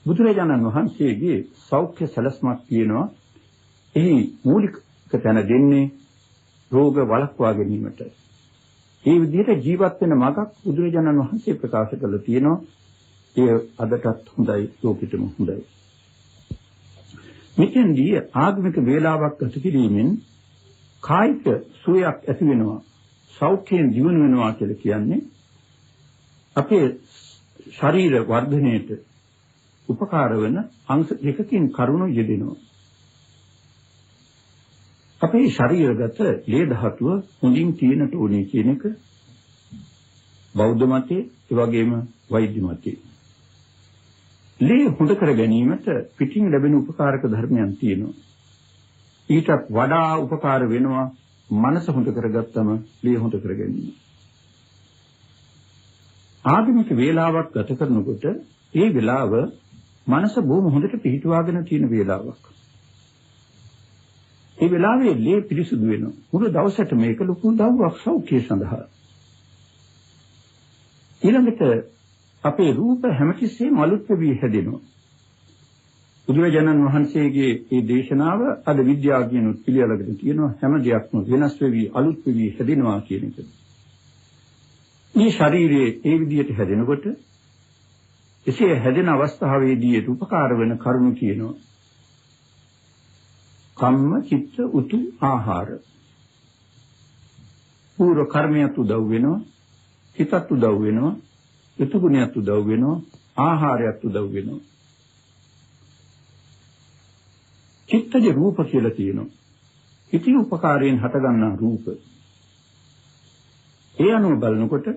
බුදුරජාණන් වහන්සේගේ සෞඛ්‍ය සැලැස්මක් තියෙනවා. එහි මූලික තැන දෙන්නේ රෝග වළක්වා ගැනීමට. ඒ විදිහට ජීවත් වෙන මඟක් බුදුරජාණන් වහන්සේ ප්‍රකාශ කළා තියෙනවා. ඒ අදටත් හොඳයි, ලෝකෙටම හොඳයි. මෙතෙන්දී ආගමික වේලාවක් ගත කිරීමෙන් කායික සුවයක් ඇති වෙනවා, සෞඛ්‍යයෙන් දියුණු වෙනවා කියලා කියන්නේ අපේ ශරීර වර්ධනයට උපකාර වන අංශ දෙකකින් කරුණු යෙදෙනවා. අපේ ශරීරගත ලේ ධාතුව හොඳින් තියෙනට ඕනේ කියන එක බෞද්ධ මතයේ, ඒ වගේම වෛද්‍ය මතයේ. ලේ හොඳ කර ගැනීමට පිටින් ලැබෙන උපකාරක ධර්මයන් තියෙනවා. ඊටත් වඩා උපකාර වෙනවා මනස හොඳ කරගත්තම ලේ හොඳ කර ගැනීම. ආගමික වේලාවක් ගත කරනකොට ඒ වෙලාව මනස බොහොම හොඳට පිහිටුවාගෙන තියෙන වේලාවක්. ඒ වෙලාවේ ලේ පිරිසුදු වෙනවා. මුළු දවසට මේක ලොකු දවුවක් සෞඛ්‍ය සඳහා. ඊළඟට අපේ රූප හැමතිස්සෙම අලුත් වෙවි හැදෙනවා. බුදුරජාණන් වහන්සේගේ මේ දේශනාව අද විද්‍යාඥයන් පිළිඅලකට කියනවා හැම දෙයක්ම වෙනස් වෙවි අලුත් වෙවි හැදෙනවා කියන එක. මේ ශරීරයේ ඒ විදිහට හැදෙනකොට එසේ හැදෙන අවස්ථාවේදී ඒක උපකාර වෙන කරුණු කියනවා. කම්ම චිත්ත උතු ආහාර. පූර්ව කර්මයට උදව් වෙනවා, හිතත් උදව් වෙනවා, ඍතු ගුණයට උදව් වෙනවා, ආහාරයක් උදව් වෙනවා. චිත්තජ රූප කියලා තියෙනවා. හිතේ උපකාරයෙන් හටගන්නා රූප. ඒ අනුව බලනකොට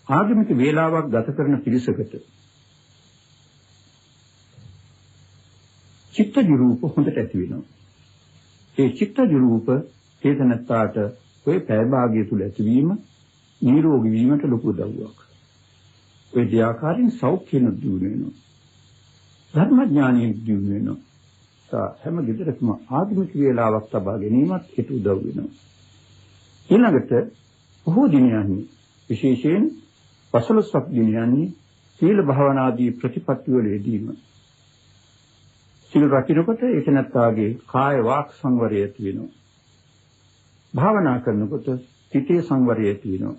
ආගමික වේලාවක් ගත කරන පිරිසකට චිත්තජ රූප හොඳට ඇති වෙනවා. ඒ චිත්තජ රූප චේතනත්තාට ඔය පැය භාගය තුල ඇතිවීම නිරෝගී වීමට ලොකු උදව්වක්. ඔය දෙආකාරයෙන් සෞඛ්‍යන දියුණු වෙනවා. ධර්මඥානිය දියුණු වෙනවා. හැම ගෙදරකම ආගමික වේලාවක් තබා ගැනීමත් ඒක උදව් වෙනවා. ඊළඟට බොහෝ දිනයන්හි විශේෂයෙන් 15ක් දිනයන්හි සීල භාවනාදී ප්‍රතිපත්ති වල යෙදීම. සීල රකින්නකොට ඒක නැත්තාගේ කාය වාක් සංවරය ඇති වෙනවා. භාවනා කරනකොට සිතේ සංවරය ඇති වෙනවා.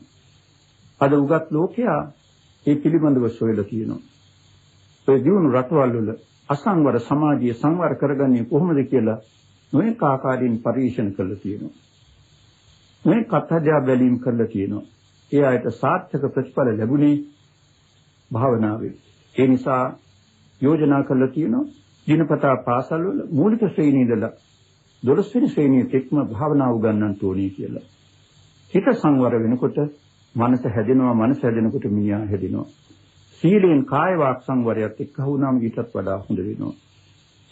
අද උගත් ලෝකයා මේ පිළිබඳව සොයලා තියෙනවා. ඒ දිනු රටවල් වල අසංවර සමාජීය සංවර කරගන්නේ කොහොමද කියලා නොඑක ආකාරයෙන් පරීක්ෂණ කළා තියෙනවා. මේ කතාජා බැලීම් කරලා තියෙනවා. ඒ ආයත සාර්ථක ප්‍රතිඵල ලැබුණේ භාවනාවේ. ඒ නිසා යෝජනා කළා තියෙනවා දිනපතා පාසල් වල මූලික ශ්‍රේණිය ඉඳලා 12 වෙනි ශ්‍රේණිය තෙක්ම භාවනා උගන්වන්න ඕනේ කියලා. හිත සංවර වෙනකොට මනස හැදෙනවා, මනස හැදෙනකොට මිනිහා හැදෙනවා. සීලෙන් කාය වාක් සංවරයත් එක්ක වුණාම ඊටත් වඩා හොඳ වෙනවා.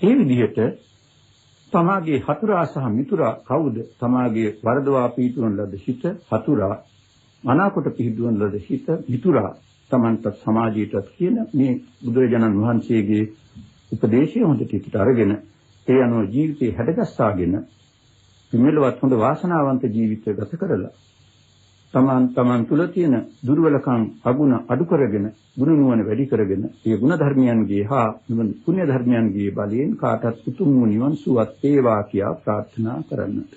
මේ විදිහට තමාගේ හතුරා සහ මිතුරා කවුද? තමාගේ වරදවා පිහිටුවන ලද හිත හතුරා, මනාකොට පිහිටුවන ලද හිත මිතුරා. තමන්ට සමාජයටත් කියන මේ බුදුරජාණන් වහන්සේගේ උපදේශය හොඳට පිට අරගෙන ඒ අනුව ජීවිතේ හැඩගස්සාගෙන මෙලොවත් හොඳ වාසනාවන්ත ජීවිතයක් ගත කරලා තමන් තුළ තියෙන දුර්වලකම් අගුණ අඩු කරගෙන ගුණ නුවණ වැඩි කරගෙන ඒ ගුණ ධර්මයන්ගේ හා පුණ්‍ය ධර්මයන්ගේ බලයෙන් කාටත් උතුම් වූ නිවන් සුවත් වේවා කියා ප්‍රාර්ථනා කරන්නට.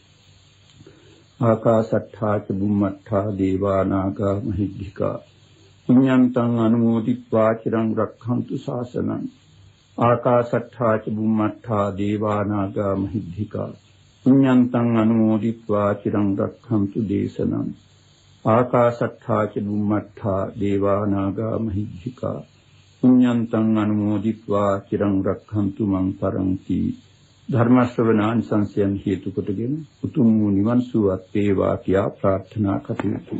ආකාසට්ඨා ච බුම්මට්ඨා දේවා නාග මහිද්దికා පුඤ්ඤන්තං අනුමෝදිත්වා චිරං රක්ඛන්තු ශාසනං. ආකාසට්ඨා ච බුම්මට්ඨා දේවා නාග මහිද්దికා පුඤ්ඤන්තං අනුමෝදිත්වා චිරං රක්ඛන්තු දේශනං. ආකාශට්ඨා ච බුම්මට්ඨා දේවා නාග මහිද්దికා පුඤ්ඤන්තං අනුමෝදිත්වා චිරං රක්ඛන්තු මං පරන්ති. ධර්ම ශ්‍රවණාන් සංසයන් හේතු කොටගෙන උතුම් වූ නිවන් සුවත් වේවා කියා ප්‍රාර්ථනා කටයුතු